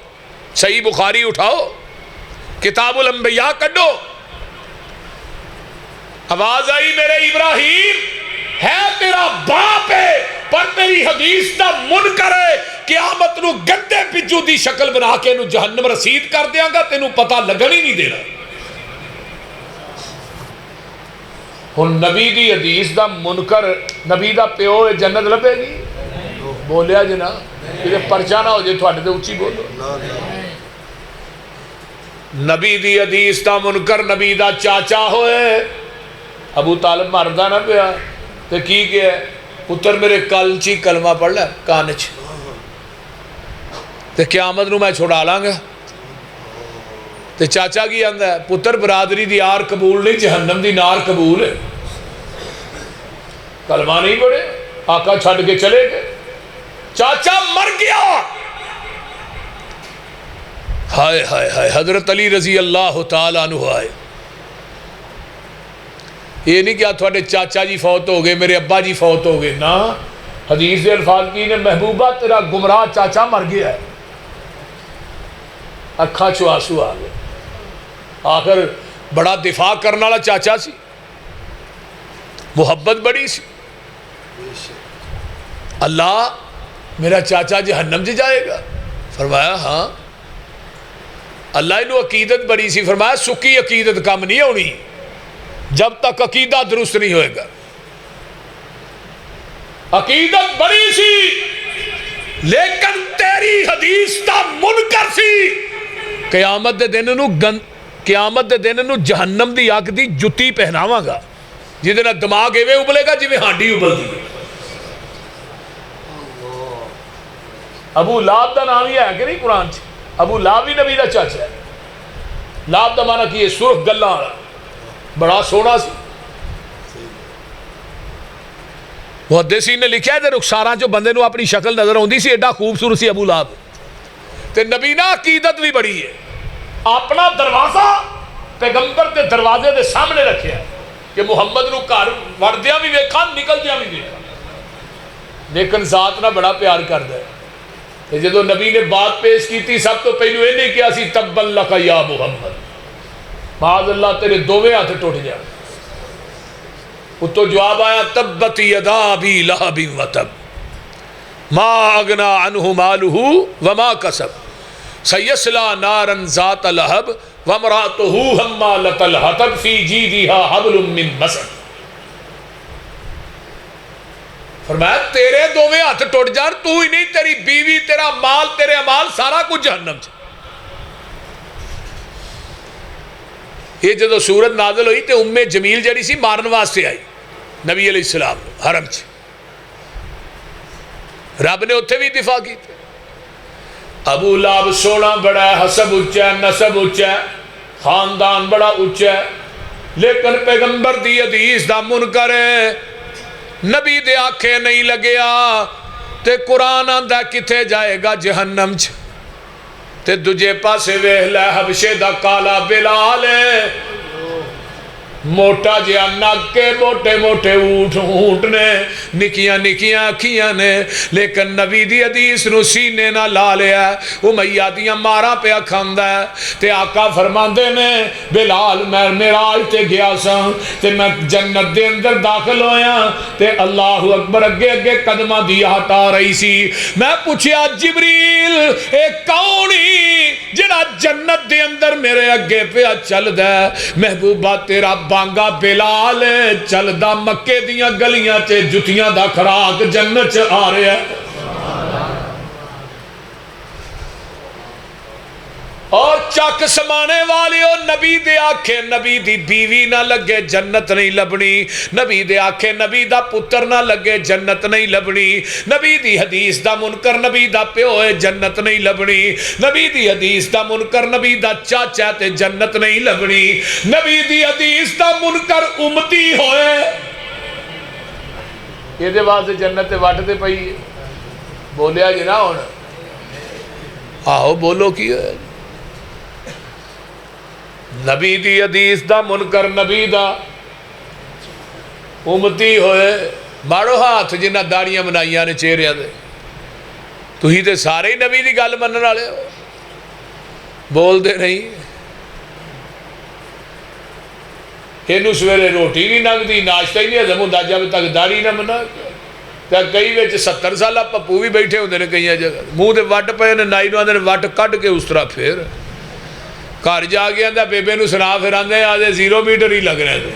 صحیح بخاری اٹھاؤ, کتاب الانبیاء کڈو. آواز آئی میرے ابراہیم ہے تیرا باپ ہے پر تیری حدیث دا منکر ہے, قیامت نو گندے پجو دی شکل بنا کے نو جہنم رسید کر دیاں گا, تینوں پتہ لگن ہی نہیں دینا. ہن نبی دی حدیث دا منکر نبی دا پیو جنت لبے گی بولیا جنا کہ پرچہ نہ ہو جائے تھوڑے تے اچھی بولو. نبی دی حدیث دا منکر نبی دا چاچا ہوئے. ابو طالب مردہ نہ پیا تو کی کیا ہے پتر میرے کلچی کلمہ پڑھ لے کانچ تو قیامت نو میں چھوڑا لوں گا. تو چاچا کی آندا ہے پتر برادری دی آر قبول نہیں جہنم دی نار قبول ہے. کلمہ نہیں پڑھے آقا چھڑ کے چلے گئے, چاچا مر گیا. ہائے ہائے ہائے حضرت علی رضی اللہ تعالیٰ عنہ آئے. یہ نہیں کیا تھوڑے چاچا جی فوت ہو گئے میرے ابا جی فوت ہو گئے نا. حدیث دے الفاظ کی نے محبوبہ تیرا گمراہ چاچا مر گیا ہے. اکھا چو آنسو آ گئے. آخر بڑا دفاع کرنے والا چاچا سی, محبت بڑی سی. اللہ میرا چاچا جہنم سے جائے گا. فرمایا ہاں. اللہ انہوں عقیدت بڑی سی. فرمایا سکی عقیدت کم نہیں ہونی جب تک عقیدہ درست نہیں ہوئے گا. عقیدت بڑی سی لیکن تیری حدیث دا منکر سی. قیامت دے دن نو جہنم دی آگ دی جتی پہناواں گا جیدے نا دماغ ایوے ابلے گا جی میں ہانڈی ابل دی. ابو لاب دا نام ہی ہے کہ نہیں قرآن چ؟ ابو لاب بھی نبی دا چاچا ہے. لاب دا معنی کی ہے سرخ گلہ والا, بڑا سونا سی. محدثین نے لکھا ہے کہ رخساراں جو بندے نو اپنی شکل نظر ہوندی سی ایڈا خوبصورت سی ابو لہب. تے نبی نا عقیدت بھی بڑی ہے. اپنا دروازہ پیغمبر دے دروازے دے سامنے رکھیا کہ محمد نو گھر وڑدیاں بھی ویکھاں نکلدیاں بھی ویکھاں. لیکن ذات نہ بڑا پیار کردا ہے. تے جدوں نبی نے بات پیش کیتی سب تو پہلو انہیں کیا سی تبا لک یا محمد, معاذ اللہ تیرے دوویں ہاتھ ٹوٹ جائے. اتو جواب آیا تبت یدا ابی لہب وتب ما اغنی عنہ مالہ وما کسب سیصلی نارا ذات لہب وامرأتہ حمالۃ الحطب فی جیدہا حبل من مسد. فرمایا تیرے دوویں ہاتھ ٹوٹ جان, تو ہی نہیں تیری بیوی تیرا مال تیرے امال سارا کچھ جہنم سے. یہ جدو سورت نازل ہوئی تے ام جمیل جڑی سی مارن واسطے آئی نبی علیہ السلام حرم چ. رب نے اتھے بھی دفاع کی. ابو لہب سونا بڑا ہے, حسب اچھا ہے, نسب اچھا ہے, خاندان بڑا اچھا ہے, لیکن پیغمبر دی حدیث دا منکر ہے. نبی دے آنکھیں نہیں لگیا تے قرآن آندا کتے جائے گا جہنم چ تے دجے پاسے ویکھ لے حبشے دا کالا بلال ہے موٹا جہا نک کے موٹے موٹے اونٹ نے نکیاں نکیاں اکھیاں نے لیکن نبی دی حدیث نو سینے نہ لا لیا امیہ دیاں مارا پہ کھاندا ہے تے آقا فرماندے نے بلال میں معراج تے گیا سا تے میں جنت دے اندر داخل ہویا تے اللہ اکبر اگے اگے قدمہ دیا ہٹا رہی سی میں پوچھیا جبریل اے کونی جڑا جنت دے اندر میرے اگے پہ چل دے محبوبہ تیرا بانگا بلال چل دا مکے دیاں گلیاں چے جتیاں دا کھراک جنت چ آ رہا ہے اور چک سمانے والے او نبی دے آکھے نبی دی بیوی نہ لگے جنت نہیں لبنی نبی دے آکھے نبی دا پتر نہ لگے جنت نہیں لبنی نبی دی حدیث دا منکر نبی دا پیو ہے جنت نہیں لبنی نبی دی حدیث دا منکر نبی دا چاچا تے جنت نہیں لبنی نبی دی حدیث دا منکر امتی ہوئے یہ دے واسطے جنت تے وٹ دے پئی بولیا جی نہ ہونا آؤ بولو کی ہے نبی دی حدیث دا منکر نبی دا امتی ہوئے مارو ہاتھ جنہ داڑیاں بنائیاں نے چہرے دے تو ہی تے سارے ہی نبی دی گل منن والے ہو بول دے نہیں اینو سویرے روٹی نہیں لنگدی ناشتہ ہی نہیں ہضم ہوندا جب تک داڑھی نہ بنا تے کئی وچ 70 سالہ پپو بھی بیٹھے ہوندے نے کئی جگہ منہ تے وٹ پئے نے نائی نو آندے نے وٹ کڈ کے اس طرح پھر گھر جا کے آندا بیبے نو سنا پھر آندے آدھے 0 میٹر ہی لگ رہے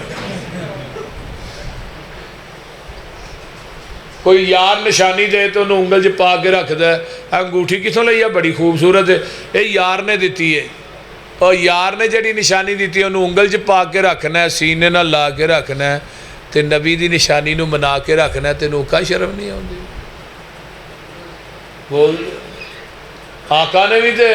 کوئی یار نشانی دے تو انہوں انگل چ پا کے رکھ دے انگوٹھی کتوں لئی ہے بڑی خوبصورت ہے یہ یار نے دیتی ہے اور یار نے جڑی نشانی دیتی ہے انہوں انگل چ پا کے رکھنا ہے سینے نہ لا کے رکھنا ہے تے نبی دی نشانی نو منا کے رکھنا ہے تے نو کا شرم نہیں ہوندی بول آقا نے بھی تے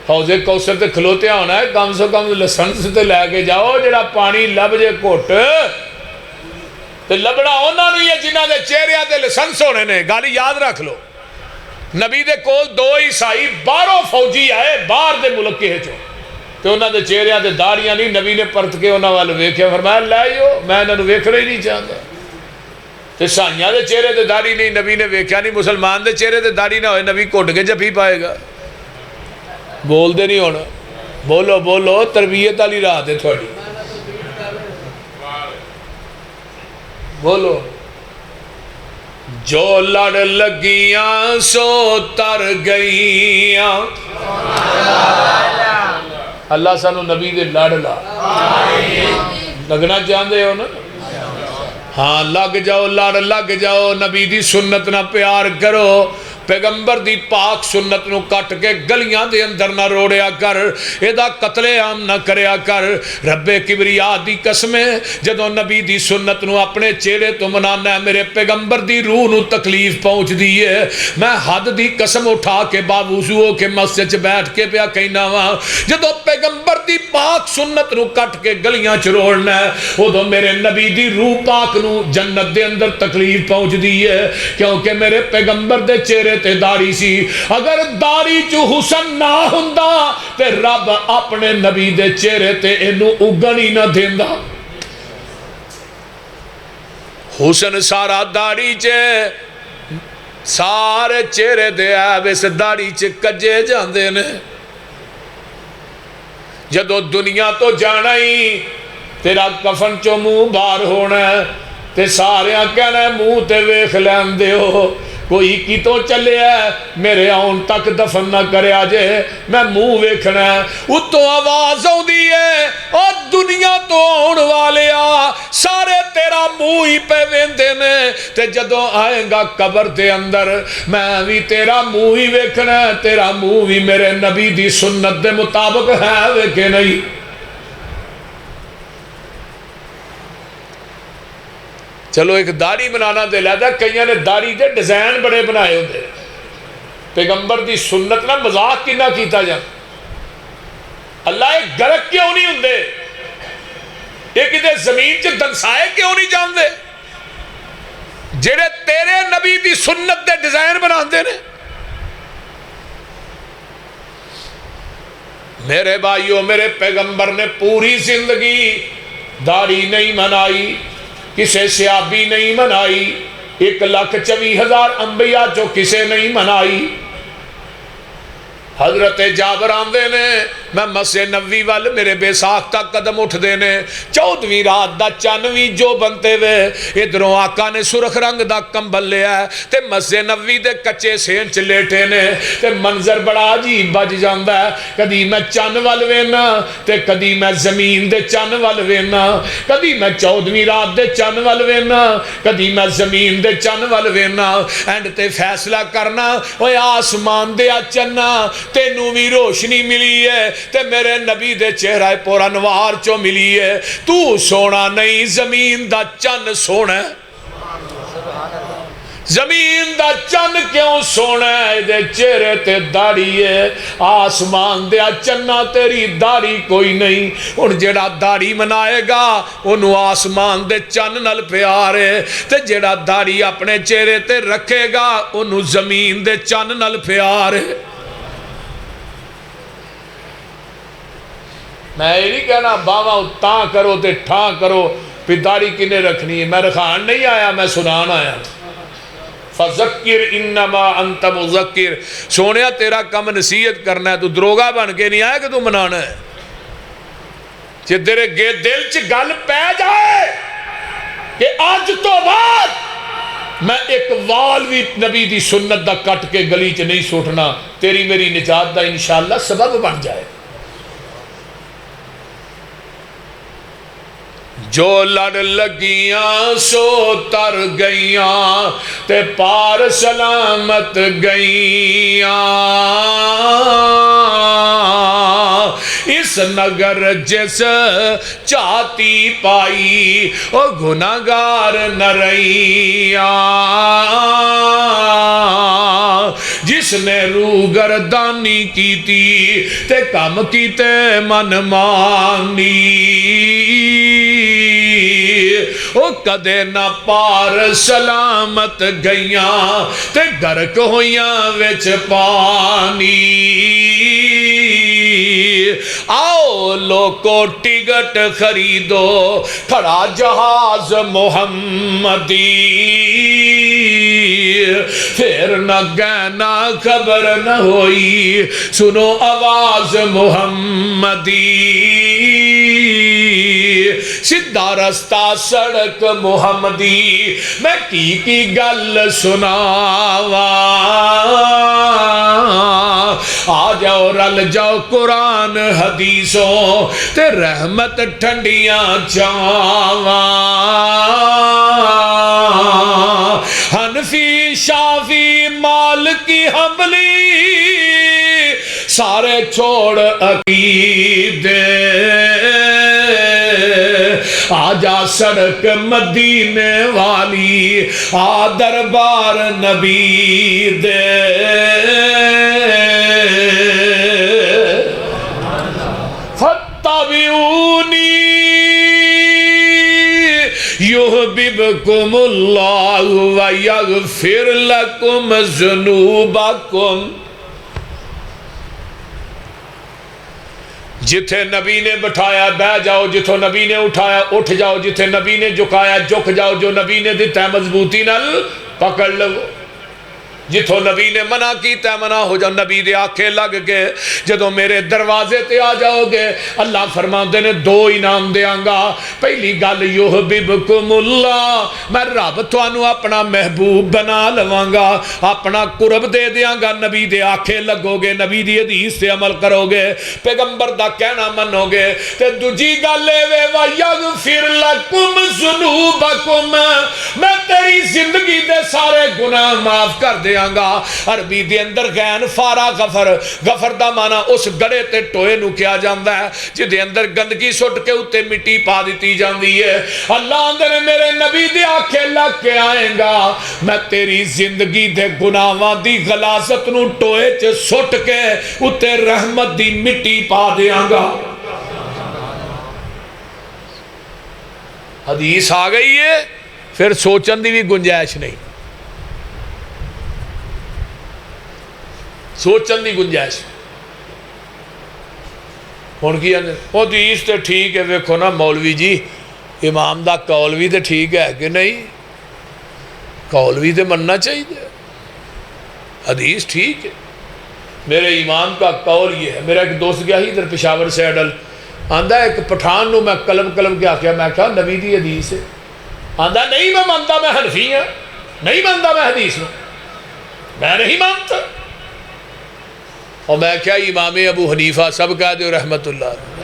حوض کوثر تے کھلوتے ہونا ہے کم سے کم لسنس تے لے کے جاؤ جڑا پانی لب جے گھٹ تے لبڑا انہاں نوں ہی جنہاں دے چہرے تے لسنس ہونے نے گل یاد رکھ لو نبی دے کول 2 عیسائی 12 فوجی آئے باہر دے ملک کے چوں تے انہاں دے چہرے تے داڑیاں نہیں نبی نے پرت کے انہاں وال ویکھیا فرمایا لائیو میں انہاں نوں ویکھنا ہی نہیں چاہتا تے سائیاں دے چہرے تے داڑھی نہیں نبی نے ویکھیا نہیں مسلمان دے چہرے تے داڑھی نہ ہوئے نبی گھٹ کے جفی پائے گا بول دے نہیں ہونا بولو بولو تربیت والی راہ تے تھوڑی بولو جو لڑ لگیاں سو تر گئیاں اللہ سانو نبی دے لڑ لا لگنا چاہندے ہو نا ہاں لگ جاؤ لڑ لگ جاؤ نبی دی سنت نہ پیار کرو پیغمبر دی پاک سنت نو کٹ کے گلیاں دے اندر نہ روڑیا کر ایدہ قتل عام نہ کریا کر رب کبریاء دی قسمیں جدو نبی دی سنت نو اپنے چیڑے تو منانا ہے میرے پیغمبر دی روح نو تکلیف پہنچ دیئے میں حد دی قسم اٹھا کے باوضو کے مسجد چ بیٹھ کے پیا کہنا وہاں جدو پیغمبر دی پاک سنت نو کٹ کے گلیاں چ روڑنا ہے وہ دو میرے نبی دی روح پاک نو جنت دے اندر تکلیف پہنچ دیئے کیونکہ میرے پیغمبر دے چیرے تے داڑھی سی اگر داڑھی چو حسن نہ ہوندا تے رب اپنے نبی دے چہرے تے اینو اگن ہی نہ دیندا حسن سارا داڑھی چے سارے چہرے دے ایس داڑھی چے کجے جاندے نے جدو دنیا تو جانا ہی تیرا کفن چو منہ بار ہونا ہے تے سارے کہنا ہے منہ تے ویکھ لین دے ہو کوئی کی تو چلے ہے میرے آن تک دفن نہ کرے آجے میں منہ ویکھنا ہے اتو آواز ہوں دیئے اور دنیا تو آن والے آ سارے تیرا منہ ہی پہ ویندے نے تے جدو آئیں گا قبر دے اندر میں بھی تیرا منہ ہی ویکھنا ہے تیرا منہ بھی میرے نبی دی سنت دے مطابق ہے ویکھے نہیں چلو ایک داڑھی بنانا دے لیتا کئیاں نے داڑھی دے ڈیزائن بڑے بنائے ہوندے پیغمبر دی سنت نہ مذاق کی نہ کیتا جا اللہ ایک گرک کیوں نہیں ہوندے ایک ادھے زمین چ دنسائے کیوں نہیں جان دے دی سنت دے ڈیزائن بنا دے نے. میرے بھائیوں میرے پیغمبر نے پوری زندگی داڑھی نہیں منائی, کسے سیابی نہیں منائی, 1,24,000 انبیاء جو کسے نہیں منائی. حضرت جابر آندے نے میں مسجد نبوی وال میرے بے ساختہ قدم اٹھ دینے 14ویں رات دا چانویں جو بنتے وے ادھروں آقا نے سرخ رنگ دا کمبل لیا ہے تے مسجد نبوی دے کچے سین چ لیٹے نے تے منظر بڑا عجیب بج جاندا ہے. کدی میں چن وال وینا تے کدی میں زمین دے چن وال وینا, کدی میں 14ویں رات دے چن وال وینا, کدی میں زمین دے چن وال وینا. اینڈ تے فیصلہ کرنا اوے آسمان دے چنا تینوں بھی روشنی ملی ہے تے میرے نبی دے چہرہ پورا نوار چو ملی ہے. تو سونا نہیں زمین دا چن سونا ہے. زمین دا چن کیوں سونا ہے؟ دے چہرے تے داڑھی ہے. آسمان دے چنا تیری داڑھی کوئی نہیں. ان جیڑا داڑھی منائے گا انہوں آسمان دے چن نل پیار ہے تے جیڑا داڑھی اپنے چہرے تے رکھے گا انہوں زمین دے چن نل پیار ہے. میں یہ نہیں کہنا باوا تاں کرو تے ٹھاں کرو پھر داڑھی کنے رکھنی ہے. میں رکھان نہیں آیا, میں سنان آیا. فذکر انما انت مذکر. سونیا تیرا کم نصیحت کرنا ہے, تو دروگا بن کے نہیں آیا کہ تو منانا ہے. جے تیرے دل چ گل پہ جائے کہ آج تو بعد میں ایک وال بھی نبی دی سنت دا کٹ کے گلی چ نہیں سوٹنا, تیری میری نجات دا انشاءاللہ سبب بن جائے. جو لڑ لگیاں سو تر گئیاں تے پار سلامت گئیاں. اس نگر جس چاہتی پائی او گناہگار نہ رہیاں. جس نے روگردانی کی تھی تے کم کیتے من مانی. او کدے نہ پار سلامت گئیاں تے گرک ہویاں وچ پانی. آؤ لوگو ٹکٹ خریدو کھڑا جہاز محمدی. پھر نہ گہنا خبر نہ ہوئی سنو آواز محمدی. سیدھا رستہ سڑک محمدی میں کی گل سناوا. آ جاؤ رل جاؤ قرآن حدیثوں تے رحمت ٹھنڈیاں چاواں. حنفی شافی مالکی حنبلی سارے چھوڑ عقیدے. آجا سڑک مدینے والی آ دربار نبی دے. فاتبعونی یحببکم اللہ ویغفر لکم ذنوبکم. جتھے نبی نے بٹھایا بہ جاؤ, جتھوں نبی نے اٹھایا اٹھ جاؤ, جتھے نبی نے جھکایا جھک جاؤ, جو نبی نے دیتا ہے مضبوطی نال پکڑ لو. جتھوں نبی نے منع کیتا ہے منع ہو جاؤ. نبی دے آنکھیں لگ کے جدوں میرے دروازے تے آ جاؤ گے اللہ فرماندے نے 2 انعام دیاں گا. پہلی گل یحببکم اللہ, میں رب تانوں اپنا محبوب بنا لواں گا, اپنا قرب دے دیاں گا. نبی دے آنکھیں لگو گے, نبی دی حدیث تے عمل کرو گے, پیغمبر دا کہنا منو گے. تے دوجی گل اے وے یغفر لکم ذنوبکم, میں تیری زندگی دے سارے گناہ معاف کر دے گا. عربی دے اندر غین فارا غفر, غفر دا مانا اس گڑے تے ٹوئے نو کیا جاندہ ہے جی دے اندر گندگی سٹ کے اتے مٹی پا دیتی جاندی ہے. اللہ اندر میرے نبی دے آنکھیں لگ کے آئیں گا, میں تیری زندگی دے گناہاں دی غلاظت نو ٹوئے چے سٹ کے اتے رحمت دی مٹی پا دیاں گا. حدیث آ گئی ہے, پھر سوچن دی بھی گنجائش نہیں. سوچن دی گنجائش ہوں کی وہ حدیث تو ٹھیک ہے ویکھو نا مولوی جی امام دا قول بھی تو ٹھیک ہے کہ نہیں قول بھی تو مننا چاہیے حدیث ٹھیک ہے میرے امام کا قول یہ ہے میرا ایک دوست گیا ہی ادھر پشاور سیڈل آندا ایک پٹھان نو میں قلم کے آخیا میں کہا نبی دی حدیث ہے آندا نہیں میں مانتا میں حنفی ہوں نہیں مانتا میں حدیث نو میں نہیں مانتا اور میں کیا امام ابو حنیفہ سب کہہ دے رحمت اللہ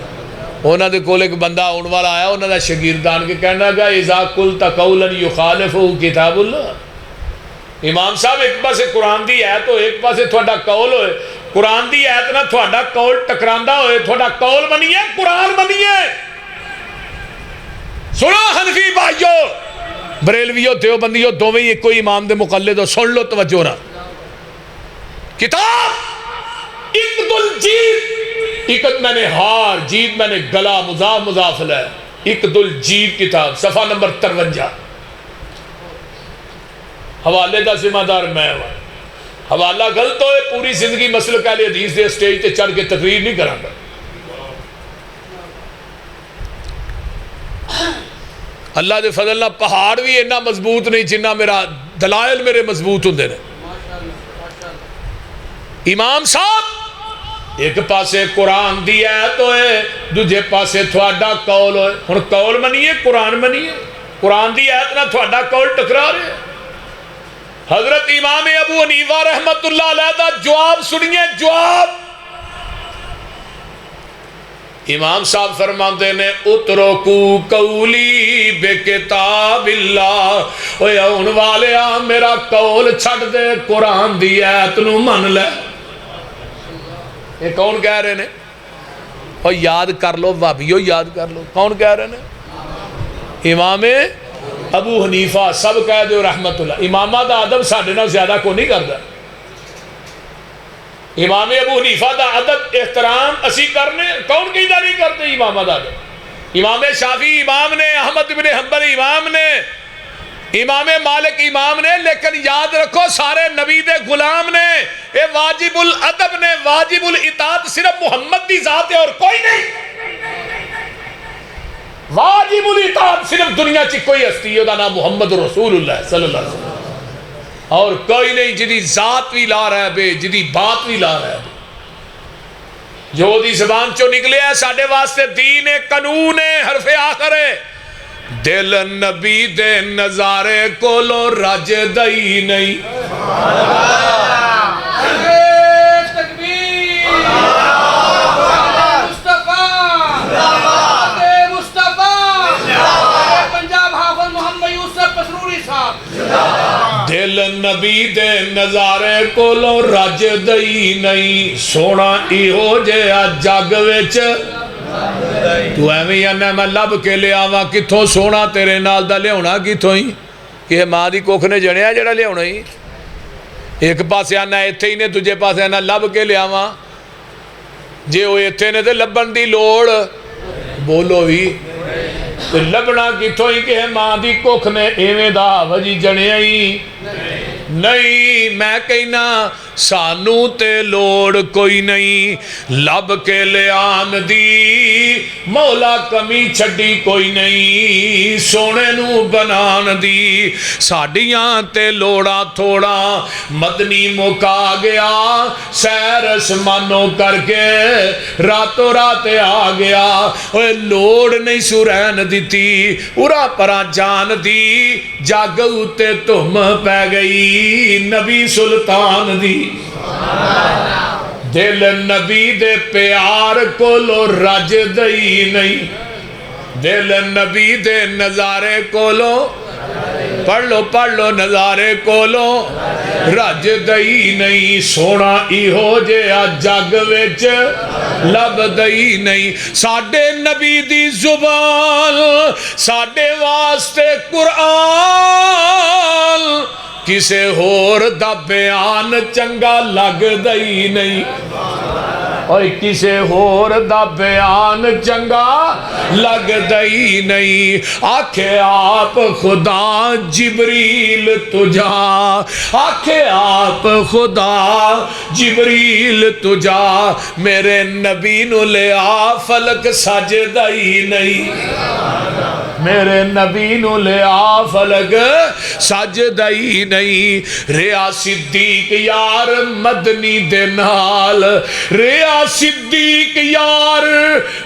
انہوں نے کول ایک بندہ آنے والا آیا انہوں نے شاگردان کے کہنا گا اذا قلت قولا یخالفہ کتاب اللہ امام صاحب ایک پاسے قرآن دی آیت ہو ایک پاسے تھوڑا قول ہوئے قرآن دی آیت نہ تھوڑا قول ٹکراندہ ہوئے تھوڑا قول بنیے قرآن بنیے سنو حنفی بھائیو بریلویو دیوبندیو دوویں ایک کوئی امام دے مقلد ہو سن لو توجہ نہ کتاب اقد الجید اقد میں نے ہار جید میں نے گلا مضاف لے اقد الجید کتاب صفحہ نمبر 53 حوالے دا ذمہ دار میں ہوں حوالہ غلط ہوئے پوری زندگی مسلک اہل حدیث دے سٹیج تے چڑھ کے تقریر نہیں کرانگا اللہ دے فضل نہ پہاڑ بھی اتنا مضبوط نہیں جنہ میرا دلائل میرے مضبوط ہوں دے امام صاحب ایک پاسے قرآن دی آیت ہوئے دوجے پاسے تھوڑا قول ہوئے ہن قول منیے قرآن منیے قرآن دی آیت نہ تھوڑا قول ٹکرا رہے حضرت امام ابو حنیفہ رحمت اللہ علیہ دا جواب سنیے جواب امام صاحب فرماتے نے اترکو قولی بے کتاب اللہ اوہ ان والے میرا قول چھڑ دے قرآن دی آیت نو من لے یہ کون کہہ رہے نے اور یاد کر لو وابیو یاد کر لو کون کہہ رہے نے امام ابو حنیفہ سب کہہ دے رحمت اللہ امامہ دا ادب ساڑھے نہ زیادہ کو نہیں کردا امام ابو حنیفہ دا ادب احترام اسی کرنے کون کی دا نہیں کرتے امامہ دا ادب امام شافعی امام نے احمد بن حنبل امام نے امام مالک امام نے لیکن یاد رکھو سارے نبی دے غلام نے اے واجب الادب نے واجب الاطاعت صرف محمد دی ذات ہے اور کوئی نہیں واجب الاطاعت صرف دنیا چی کوئی ہستی ہے دا نام محمد رسول اللہ صلی اللہ علیہ وسلم اور کوئی نہیں جدی ذات بھی لا رہا ہے بے جدی بات بھی لا رہا ہے بے جو دی زبان چو نکلے ہے ساڑھے واسطے دین قانون حرف آخر ہے دل نبی دے نظارے کو لو رج دئی نہیں دل نبی دے نظارے کو لو رج دئی نہیں سونا ایہو جے جگ وچ تو ایویں یا میں لب کے لے آواں کتھوں سونا تیرے نال دا لیاونا کتھوں ہی کہ ماں دی کوکھ نے جنیا جڑا لیاونا ہی ایک پاسے آنا ایتھے ہی نے تجھے پاسے آنا لب کے لے آواں جے وہ ایتھے نے تے لبن دی لوڑ بولو ہی تے لبنا کتھوں ہی کہ ماں دی کوکھ نے ایویں دا وجی جنیا ہی نہیں میں کہنا سانو تے لوڑ کوئی نہیں لب کے لے آن دی مولا کمی چھڑی کوئی نہیں سونے نو بنان دی ساڑیاں تے لوڑا تھوڑا مدنی مکا گیا سیر اسمانوں کر کے راتوں رات آ گیا اوے لوڑ نہیں سورین دیتی ارا پرا جان دی جاگو تے تم پہ گئی نبی سلطان دی دل نبی دے پیار کو لو رج دئی نہیں دل نبی دے نظارے کو لو پڑھ لو نظارے کو لو رج دئی نہیں سونا ایہو جے جگ وچ لب دئی نہیں ساڑھے نبی دی زبان ساڑھے واسطے قرآن کسے ہور دا بیان چنگا لگ دئی نہیں اور کسے ہور دا بیان چنگا لگ دئی نہیں آکھے آپ خدا جبریل تجا آکھے آپ خدا جبریل تجا میرے نبی نو لیا فلک سجدہ ہی نہیں میرے نبی نو لیا فلک سجدہ ہی نہیں ریا صدیق یار مدنی دے نال ریا صدیق یار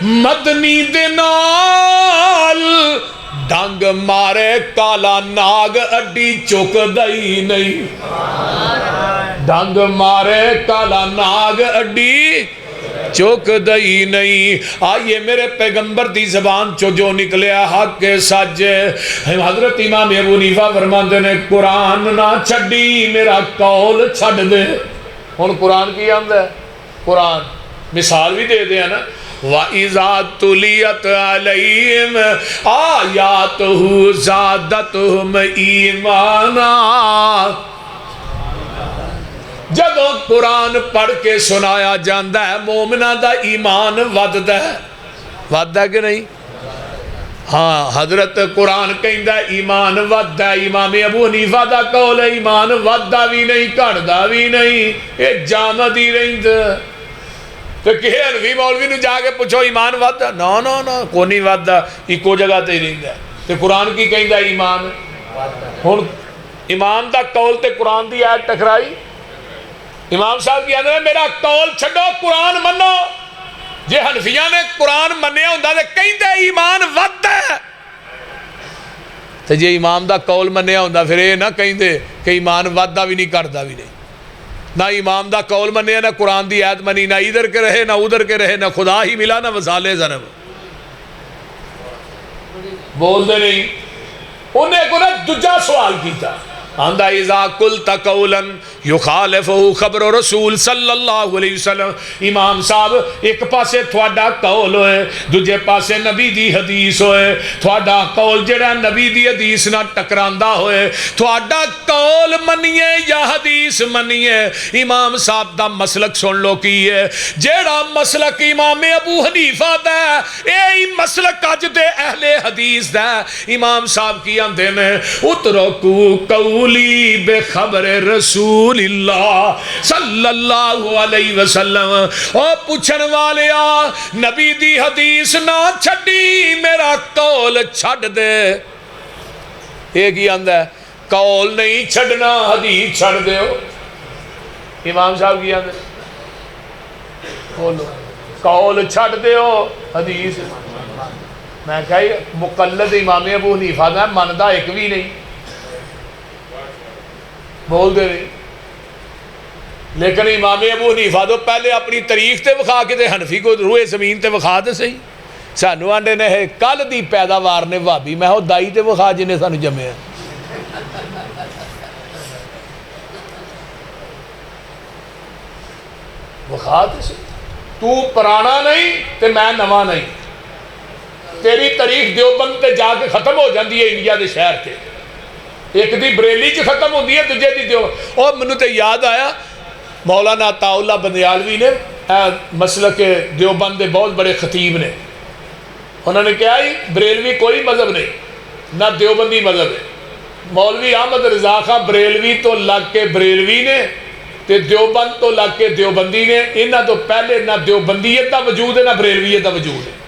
مدنی دے نال ڈنگ مارے کالا ناگ اڈی چک دئی نہیں ڈنگ مارے کالا ناگ اڈی چوک دئی نہیں آئیے میرے پیغمبر دی زبان چو جو نکلیا حق کے سج حضرت امام ابو حنیفہ فرماندے نے قرآن نہ چھڈی میرا قول چھڈ دے ہن قرآن کی آندا ہے قرآن مثال بھی دے دیا نا وَإِذَا تُلِيَتْ عَلَيْهِمْ آيَاتُهُ زَادَتْهُمْ ایمانا جدو قرآن پڑھ کے سنایا جاندہ ہے مومنہ دا ایمان ودہ ہے کہ نہیں ہاں حضرت قرآن کہندہ ہے ایمان ودہ ہے امام ابو حنیفہ دا قول ہے ایمان ودہ بھی نہیں کڑدہ بھی نہیں یہ جامد ہی رہند تو کہ حنفی مولوی نے جا کے پوچھو ایمان ودہ نا کونی ودہ ایکو جگہ تے رہند ہے تو قرآن کی کہندہ ہے ایمان ہن امام دا قول تے قرآن دی آیت ٹکرائی امام صاحب کی آدھے میرا قول چھڑو قرآن منو جے حنفیہ نے قرآن منیا ہوندہ دے کہیں دے ایمان ود ہے تو جے امام دا قول منیا ہوندہ پھر یہ نہ کہیں دے کہ ایمان ود بھی نہیں کردہ بھی نہیں نہ امام دا قول منیا نہ قرآن دی آیت منی نہ ادھر کے رہے نہ ادھر کے رہے نہ خدا ہی ملا نہ وزالے ذنب بول دے نہیں انہیں کو نہ دجا سوال کیتا اندہ اذا قلت قولا یخالفہ خبر رسول صلی اللہ علیہ وسلم امام صاحب ایک پاسے تھوڑا قول ہوئے دوجے پاسے نبی دی حدیث ہوئے تھوڑا قول جڑا نبی دی حدیث نہ ٹکراندہ ہوئے تھوڑا قول منیے یا حدیث منیے امام صاحب دا مسلک سن لو کی ہے جڑا مسلک امام ابو حنیفہ دا اے مسلک اج دے اہل حدیث دا امام صاحب کی اندے میں اترکو قولی بے خبر رسول اللہ صلی اللہ علیہ وسلم اور پوچھن والے نبی دی حدیث نہ چھڑی میرا قول چھڑ دے ایک ہی آندہ ہے قول نہیں چھڑنا حدیث چھڑ دے ہو امام صاحب کی آندہ قول چھڑ دے ہو حدیث میں کہا مقلد امام ابو حنیفہ دا مندہ ایک بھی نہیں بول دے رہی لیکن امام ابو حنیفہ تو پہلے اپنی تاریخ تے وکھا کے تے حنفی کو روئے زمین تے وکھا دے سہی سانو آنڈے نے کل دی پیداوار نے وابی میں ہو دائی تے وکھا جنہیں سانو جمعے ہیں وکھا دے سہی تو پرانا نہیں تے میں نواں نہیں تیری تاریخ دیوبند تے جا کے ختم ہو جاندی ہے انڈیا دے شہر کے ایک دی بریلی چ ختم ہوندی ہے دجے دی دیوبند اور منو تے یاد آیا مولانا عطا اللہ بندیالوی نے مسلک دیوبند دے بہت بڑے خطیب نے انہوں نے کہا بریلوی کوئی مذہب نہیں نہ دیوبندی مذہب ہے مولوی احمد رضا خان بریلوی تو لگ کے بریلوی نے تے دیوبند تو لگ کے دیوبندی نے انہاں تو پہلے نہ دیوبندیت دا وجود ہے نہ بریلویت دا وجود ہے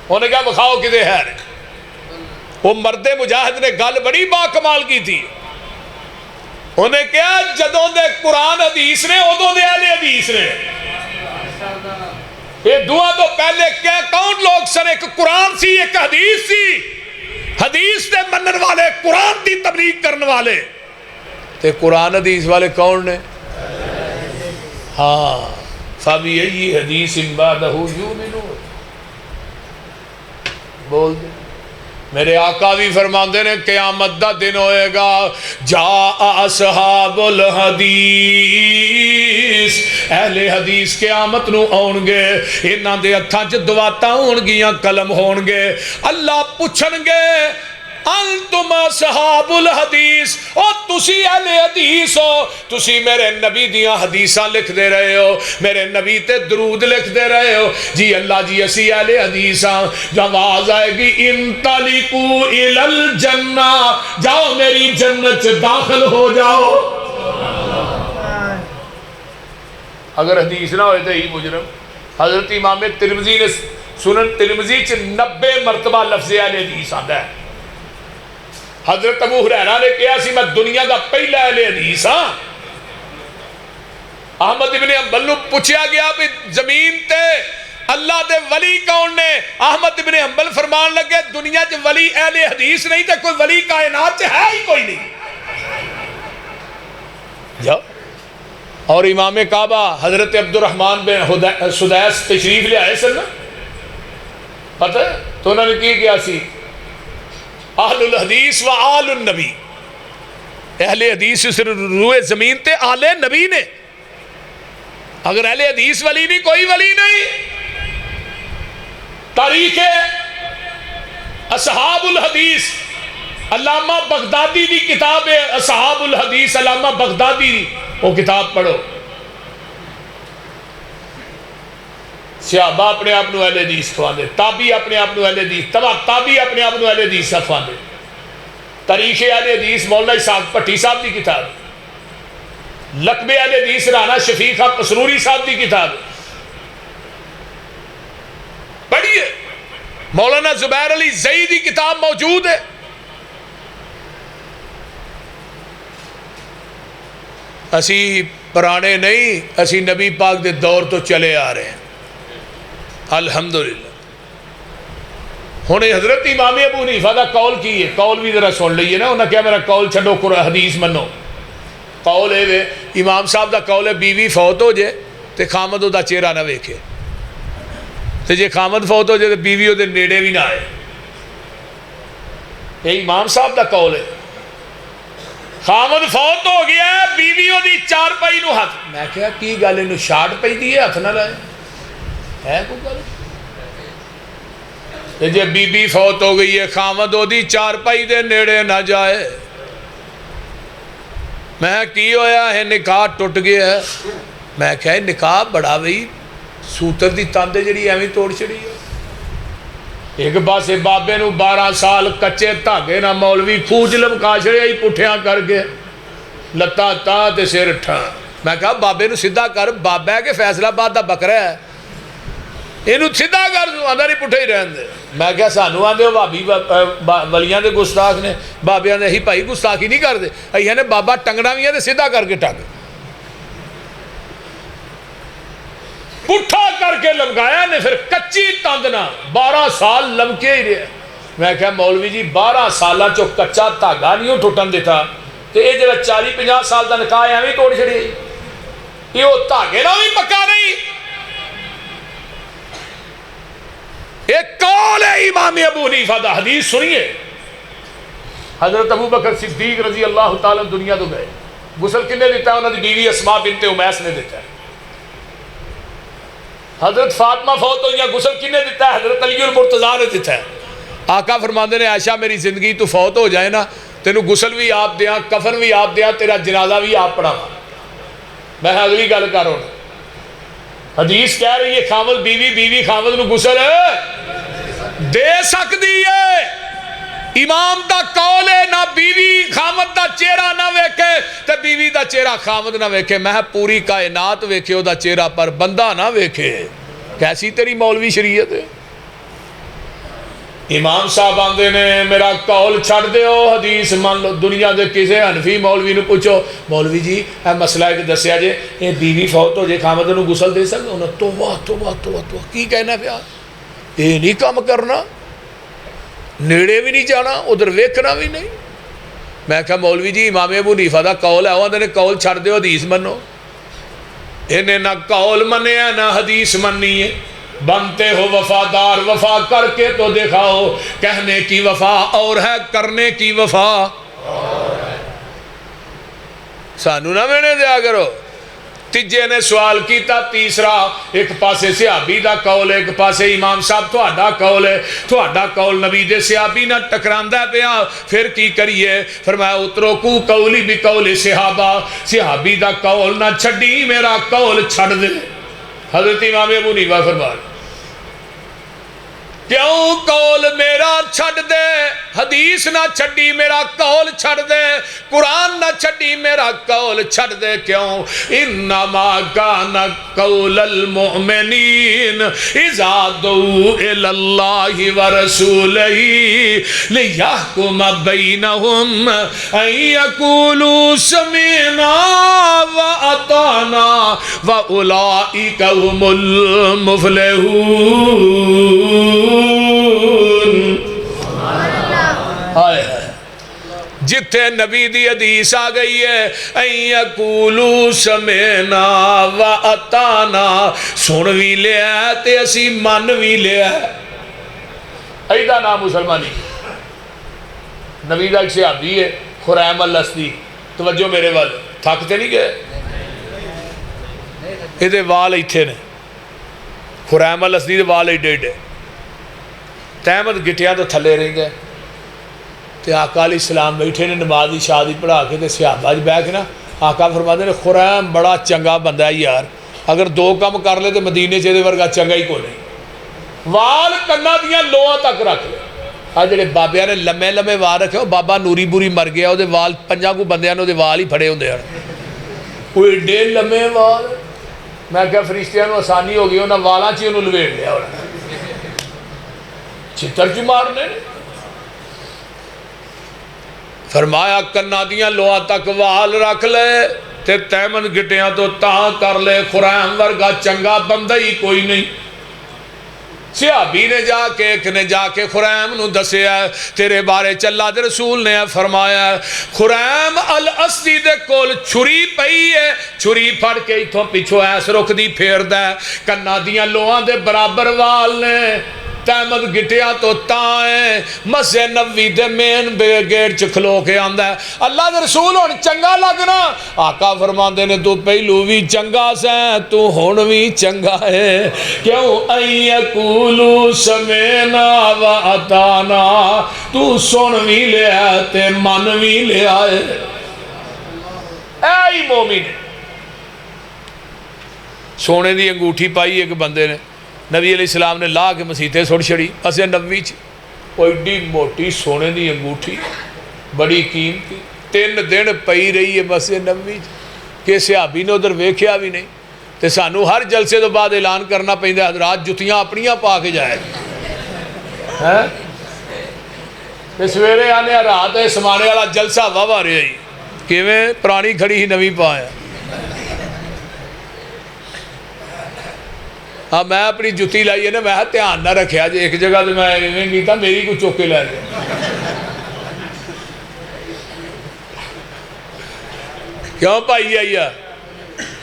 انہوں نے کہا بخاؤ کدے ہے وہ مرد مجاہد نے گل بڑی باکمال کی تھی انہیں کیا جدوں دے قرآن حدیث نے ادوں دے اہل حدیث نے یہ دعا تو پہلے کیا کون لوگ سن ایک قرآن سی ایک حدیث سی حدیث دے منن والے قرآن دی تبلیغ کرن والے تے قرآن حدیث والے کون نے ہاں فَبِأَيِّ حَدِيثٍ بَعْدَهُ يُؤْمِنُونَ بول دے میرے آقا بھی فرماندے نے قیامت دا دن ہوئے گا جا اصحاب الحدیث اہل حدیث قیامت نو آن گے انہاں دے ہتھاں چ دعاتاں ہون گیاں قلم ہون گے اللہ پوچھن گے انتم اصحاب الحدیث، او تسی اہل حدیث ہو، تسی میرے نبی دیاں حدیثاں لکھ دے رہے ہو، میرے نبی تے درود لکھ دے رہے ہو، جی اللہ جی اسی اہل حدیثاں، جب آواز آئے گی انطلقوا الی الجنہ، جاؤ میری جنت سے داخل ہو جاؤ۔ اگر حدیث نہ ہوئے تو ہی مجرم۔ حضرت امام ترمذی نے سنن ترمذی چ 90 مرتبہ لفظ اہل حدیث آتا ہے۔ حضرت ابو ہریرہ نے کہا سی میں دنیا دا پہلا اہل حدیث ہاں۔ احمد ابن حنبل نو پوچھا گیا بھی زمین تے اللہ دے ولی کون نے؟ احمد ابن حنبل فرمان لگے دنیا چ ولی اہل حدیث نہیں تے کوئی ولی کائنات چ ہے ہی کوئی نہیں۔ جاؤ۔ اور امام کعبہ حضرت عبد الرحمن بن سدیس تشریف لے آئے سن، پتہ ہے تو انہوں نے کی کیا سی؟ اہل الحدیث و آل النبی، اہل حدیث صرف روئے زمین تے آل نبی نے، اگر اہل حدیث ولی نہیں کوئی ولی نہیں۔ تاریخ اصحاب الحدیث علامہ بغدادی دی کتاب ہے اصحاب الحدیث، علامہ بغدادی دی وہ کتاب پڑھو۔ صحابہ اپنے آپ نو اہل حدیث کھوان دے، تابعی اپنے آپ نو اہل حدیث، تبع تابعی اپنے آپ نو اہل حدیث کھوان دے۔ تاریخ اہل حدیث مولانا اسحاق بھٹی صاحب دی کتاب، لقب اہل حدیث رانا شفیق پسروری صاحب دی کتاب پڑھیے۔ مولانا زبیر علی زئی دی کتاب موجود ہے۔ اسی پرانے نہیں، اسی نبی پاک دے دور تو چلے آ رہے ہیں الحمدللہ۔ ہونے حضرت امام ابو حنیفہ دا قول کی ہے، قول بھی ذرا سن لئیے نا، انہوں نے کیا میرا قول چھڑو قرآن حدیث منو۔ قول ہے امام صاحب دا قول ہے بیوی فوت ہو جائے تے خامد دا چہرہ نہ ویکھے، تے جے خامد فوت ہو جائے تے بیوی دے نیڑے بھی نہ آئے۔ یہ امام صاحب دا قول ہے۔ خامد فوت ہو گیا ہے، بیویوں دی چار پائی نو ہاتھ، میں کہا کی گل انہوں شاٹ پائی دی ہے ہاتھ نہ لائے ہے کوئی گل؟ جے بی بی فوت ہو گئی ہے خامد ہو دی چار پائی دے نیڑے نہ جائے۔ میں کی ہویا ہے نکاح ٹوٹ گیا ہے، میں کہا نکاح بڑا بھئی سوتر دی تاندے جڑی ایویں توڑ چڑی ہے۔ ایک پاسے بابے نو 12 سال کچے دھاگے نہ مولوی کھوج لمکا چھڑے ہی پٹھیاں کر کے لتا تا تے سر ٹھا۔ میں کہا بابے نو سدھا کر، بابا ہے کہ فیصلہ آباد دا بکرا ہے، اینو سدھا کر اندر ہی پٹھے ہی رہن دے۔ میں کہا سانو آندے ہو بابی ولیاں دے گستاخ نے، بابیاں دے ہی بھائی گستاخی نہیں کر دے، ایہاں نے بابا ٹنگنا بھی ہے تے سدھا کر کے ٹنگ پٹھا کر کے لمکایا نے، پھر کچی تاندنا 12 سال لمکے ہی رہے۔ میں کہا مولوی جی 12 سالہ چو کچا دھاگا نہیں ہو ٹوٹن دیتا تے اے جڑا 40-50 سال دا نکاح ایویں توڑ چھڑی، یہ وہ دھاگے نہ بھی پکا نہیں۔ ایک قول ہے امام ابو حنیفہ دا، حدیث سنیے۔ حضرت ابو بکر صدیق رضی اللہ تعالیٰ دنیا تو گئے، غسل کنے دیتا ہے؟ انہوں نے بیوی اسماء بنت امیس نے دیتا ہے۔ حضرت فاطمہ فوت ہوئی، غسل کنے دیتا ہے؟ حضرت علی المرتضیٰ نے دیتا ہے۔ آقا فرماندے نے عائشہ میری زندگی تو فوت ہو جائے نا، تینوں غسل بھی آپ دیاں، کفن بھی آپ دیاں، تیرا جنازہ بھی آپ پڑھا۔ میں اگلی گل کر رہا ہوں، حدیث کہہ رہی ہے خامد بیوی خامد نو غسل دے سکتی ہے۔ امام دا قول ہے نہ بیوی خامد دا چہرہ نہ ویکھے تے بیوی دا چہرہ خامد نہ ویکھے، میں پوری کائنات ویکھے او دا چہرہ پر بندہ نہ ویکھے۔ کیسی تیری مولوی شریعت ہے؟ امام صاحب آندے نے میرا قول چھڑ دیو، حدیث مان لو۔ دنیا دے کسے حنفی مولوی نو پوچھو مولوی جی اے مسئلہ ہے کہ دسیا جے اے بیوی فوت ہو جے خامد نو غسل دے سکتے؟ انہوں توبہ توبہ توبہ توبہ کی کہنا پیا، اے نہیں کام کرنا، نیڑے بھی نہیں جانا، ادھر ویکھنا بھی نہیں۔ میں کہا مولوی جی امام ابو حنیفہ دا قول ہے، انہوں نے قول چھڑ دیو حدیث منو۔ انہیں نہ قول منے ہے نہ حدیث مننی ہے۔ بنتے ہو وفادار، وفا کر کے تو دکھاؤ، کہنے کی وفا اور ہے کرنے کی وفا اور ہے۔ سانو نہ مینے دیا کرو۔ تیجے نے سوال کیتا تیسرا، ایک پاسے صحابی دا قول ہے، ایک پاسے امام صاحب تہاڈا قول ہے، تہاڈا قول نبی دے صحابی نہ ٹکراندا پیا، پھر کی کریے؟ فرمایا اترکو قولی بقول صحابہ، صحابی دا قول نہ چھڈی، میرا قول چھڈ دے۔ حضرت امام ابو حنیفہ فرمایا کیوں قول میرا چھڑ دے، حدیث نہ چھڑی میرا قول چھڑ دے، قرآن نہ چھڑی میرا قول چھڑ دے، کیوں؟ انما کان قول المؤمنین اذا دعوا الی اللہ ورسولہ لیحکم بینہم ان یقولوا سمعنا واطعنا واولئک هم المفلحون۔ جتھے نبی دی حدیث آ گئی ہے این یقولوا سمعنا واطعنا، سن بھی لیا تے اسی من بھی لیا، ایدہ نام مسلمانی۔ نبی دا ایک صحابی ہے خریم الاسدی، توجہ میرے وال تھکتے نہیں گئے، یہ وال ایتھے نے، خریم الاسدی دے وال ایڈے ایڈے، تحمد گٹیاں تو تھلے رہیں گے، تے آقا علیہ السلام بیٹھے نے نمازی شادی پڑھا کے تے صحابہ جی بیٹھ کے نا آقا فرماتے نے خریم بڑا چنگا بندہ ہے یار، اگر دو کام کر لے تو مدینے چیدے ورگا چنگا ہی کو نہیں، وال کنا دیاں لوہاں تک رکھ لے۔ آج جڑے بابیاں نے لمے لمے وال رکھے، بابا نوری بوری مر گیا، وہ وال پنجاں کو بندیاں نے وال ہی پھڑے ہوندے ہیں، وہ ایڈے لمے وال، میں کہا فرشتیاں نو آسانی ہو گئی، انہاں والاں چی انہوں لویڑ لیا ہونا چھتر چو مارنے۔ فرمایا کنا دیاں لوہاں تک وال رکھ لے تے تیمن گٹیاں تو تاں کر لے، خریم ورگا چنگا بندہ ہی کوئی نہیں۔ صحابی نے جا کے ایک نے جا کے خریم نو دسیا تیرے بارے چلا دے رسول نے فرمایا خریم الاسدی دے کول چھری پئی ہے، چھری پھڑ کے اتھوں پیچھو ایس رکھ دی پھیر دے، کنا دیاں لوہاں دے برابر وال نے، تحمد گٹیا تو تائیں، مسجد نبوی دے مین گیٹ چکھلو کے آندہ ہے اللہ دے رسول ہون چنگا لگنا، آقا فرماندے نے تو پہلو بھی چنگا سیں تو ہون بھی چنگا ہے، کیوں این یقولو سمینا و اطانا، تو سن بھی لیا تے من بھی لیا ہے۔ اے مومن سونے دی انگوٹھی پائی ایک بندے نے، نبی علیہ السلام نے لا کے مسیطے سوڑ چھڑی مسجد نبوی چ، ایڈی موٹی سونے دی انگوٹھی بڑی قیمتی، 3 دن پئی رہی ہے مسجد نبوی چ، کہ صحابی نے ادھر ویکھیا بھی نہیں، تے سانو ہر جلسے تو بعد اعلان کرنا پیندا حضرات جتیاں اپنیاں پا کے جائے ہیں، تے سویرے آنے رات ہے سمانے والا جلسہ واہ رہی ہے، کیویں پرانی کھڑی ہی نوی پایا۔ ہاں میں اپنی جتی لائی ہے نا، میں دھیان نہ رکھیا جی ایک جگہ تو میں ایویں کیتا میری کو چوکے لے گیا، کیوں بھائی آئیا؟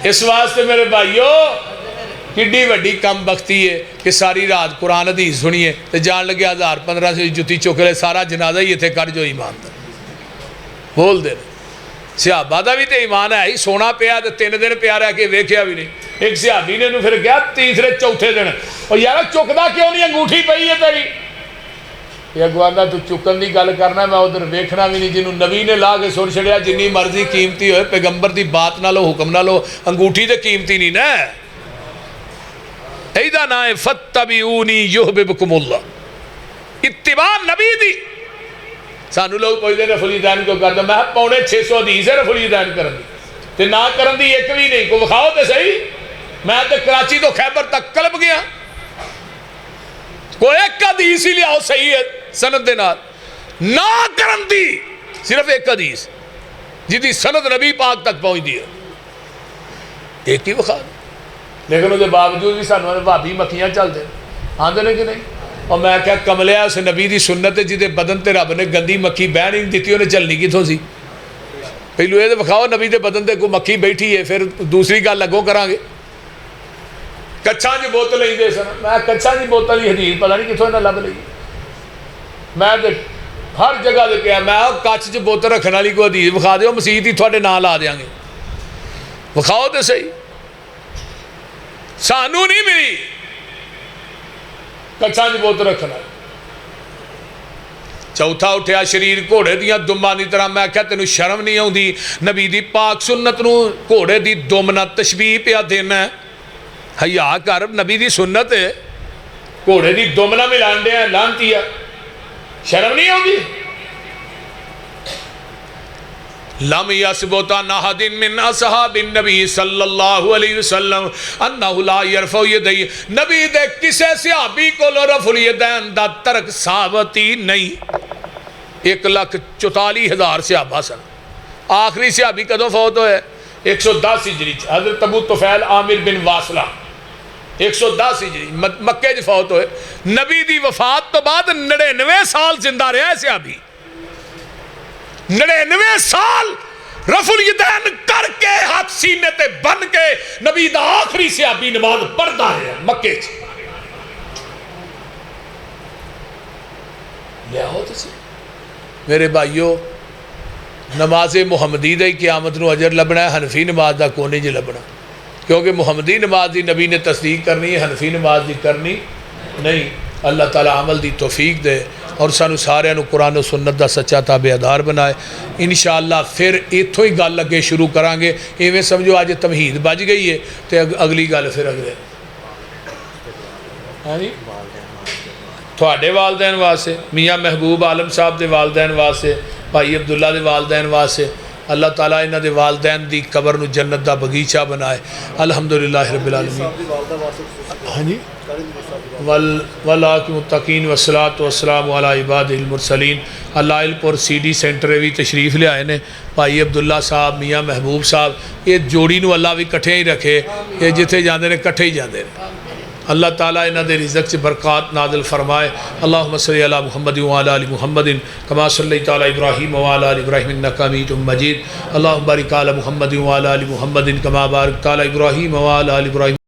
اس واسطے میرے بھائیو کڈی وڈی کم بختی ہے کہ ساری رات قرآن حدیث سنیے تو جان لگے 1000-1500 جتی چوکے لے، سارا جنازہ ہی اتنے کر جو ایمان دا بول دے۔ صحابہ دا بھی تے ایمان ہے ہی، سونا پیا تے 3 دن پیا رہ کے ویکھیا بھی نہیں، ایک صحابی نے پھر گیا تیسرے چوتھے دن، اور یارا چکدا کیوں نہیں انگوٹھی پئی ہے تیری؟ یہ اگواندا تو چکن دی گل کرنا، میں ادھر ویکھنا بھی نہیں، جنہوں نبی نے لا کے سن چھڑیا جنی مرضی قیمتی ہوئے، پیغمبر دی بات نہ لو حکم نہ لو، انگوٹھی تے قیمتی نہیں نا۔ ایدہ نا ہے فَاتَّبِعُونِي يُحْبِبْكُمُ اللَّهُ، اتباع نبی دی۔ سانو لوگ پوچھتے ہیں رفلی دین کو کرتا، میں 650 حدیث ہے رفلی دین کرن دی تے نہ کرن دی ایک بھی نہیں، کو بخاؤ تے صحیح، میں تے کراچی تو خیبر تک کلب گیا، کوئی ایک حدیث ہی لیاؤ صحیح ہے سند دے نال، نہ کرن دی صرف ایک حدیث جدی سند نبی پاک تک پہنچ دی ہے، ایک ہی بخا دے، لیکن اس باوجود بھی سانو بھابی مکھیاں چل دے آندے نے کہ نہیں؟ اور میں کہا کملیا اس نبی دی سنت ہے جدے بدن تے رب نے گندی مکھی بہن ہی نہیں دیتی، انہیں چلنی کتوں سی؟ پہلو یہ بخاؤ نبی دے بدن تے کوئی مکھی بیٹھی ہے، پھر دوسری گل لگو کران گے۔ کچھاں جی بوتل ہی دے سن، میں کچھاں جی بوتل ہی حدیث پتہ نہیں کتوں انہیں لب لئی، میں ہر جگہ دے کہا میں کچھ بوتل رکھنے والی کوئی حدیث بخا دیو، مسیت ہی تھوڑے نام لا دیاں گے، بخاؤ تے صحیح۔ سانو نہیں ملی کچھاں جو بوت رکھنا چوتھا اٹھیا شریر گھوڑے دیاں دماں دی طرح میں کہا تینوں شرم نہیں آؤں دی نبی دی پاک سنت نو گھوڑے دی دمنا تشبیح پیا دینا ہے حیا کر نبی دی سنت ہے گھوڑے دی دمنا ملان دیا لانتی ہے شرم نہیں آؤں دی لم یثبت عن احد من اصحاب النبی صلی اللہ علیہ وسلم انہ لا یرفع یدیہ نبی دے کسے صحابی کو رفع الیدین دا ترک ثابت ہی نہیں 1,44,000 صحابہ سن آخری صحابی کدوں فوت ہوئے 110 ہجری حضرت ابو طفیل عامر بن واصلہ 110 ہجری مکے جو فوت ہوئے نبی دی وفات تو بعد 99 سال زندہ رہا ہے صحابی 99 سال رفع الیدین کر کے ہاتھ سینے تے بن کے نبی دا آخری صحابی نماز پڑھتا ہے مکے لے آؤ تسی میرے بھائیو نماز محمدی دا ہی قیامت نو اجر لبنا ہے حنفی نماز دا کونے جی لبنا کیونکہ محمدی نماز دی نبی نے تصدیق کرنی ہے حنفی نماز دی کرنی نہیں اللہ تعالیٰ عمل دی توفیق دے اور سانو سارے انو قرآن و سنت دا سچا تابعدار بنائے انشاءاللہ پھر ایتھوں ہی گل لگے شروع کرانگے ایویں سمجھو آج تمہید بج گئی ہے تو اگلی گل پھر اگلے تھوڑے والدین واسے میاں محبوب عالم صاحب دے والدین واسے بھائی عبداللہ دے والدین واسے اللہ تعالیٰ انہ دے والدین دی قبر نو جنت دا بغیچہ بنائے الحمدللہ رب العالمین واللہ کی متقین والصلاة والسلام علی عباد المرسلین اللہ پور سی ڈی سینٹر بھی تشریف لے آئے نے بھائی عبداللہ صاحب میاں محبوب صاحب یہ جوڑی نو اللہ بھی کٹھے ہی رکھے یہ جتھے جاندے نے کٹھے ہی جاندے نے اللہ تعالیٰ انہ دے رزق سے برکات نازل فرمائے اللہم صلی علی محمد وعلی آل محمد کما صلیت علی ابراہیم وعلی آل ابراہیم انکا حمید مجید اللہم بارک علی محمد وعلی آل محمد کما بارکت علی ابراہیم وعلی آل ابراہیم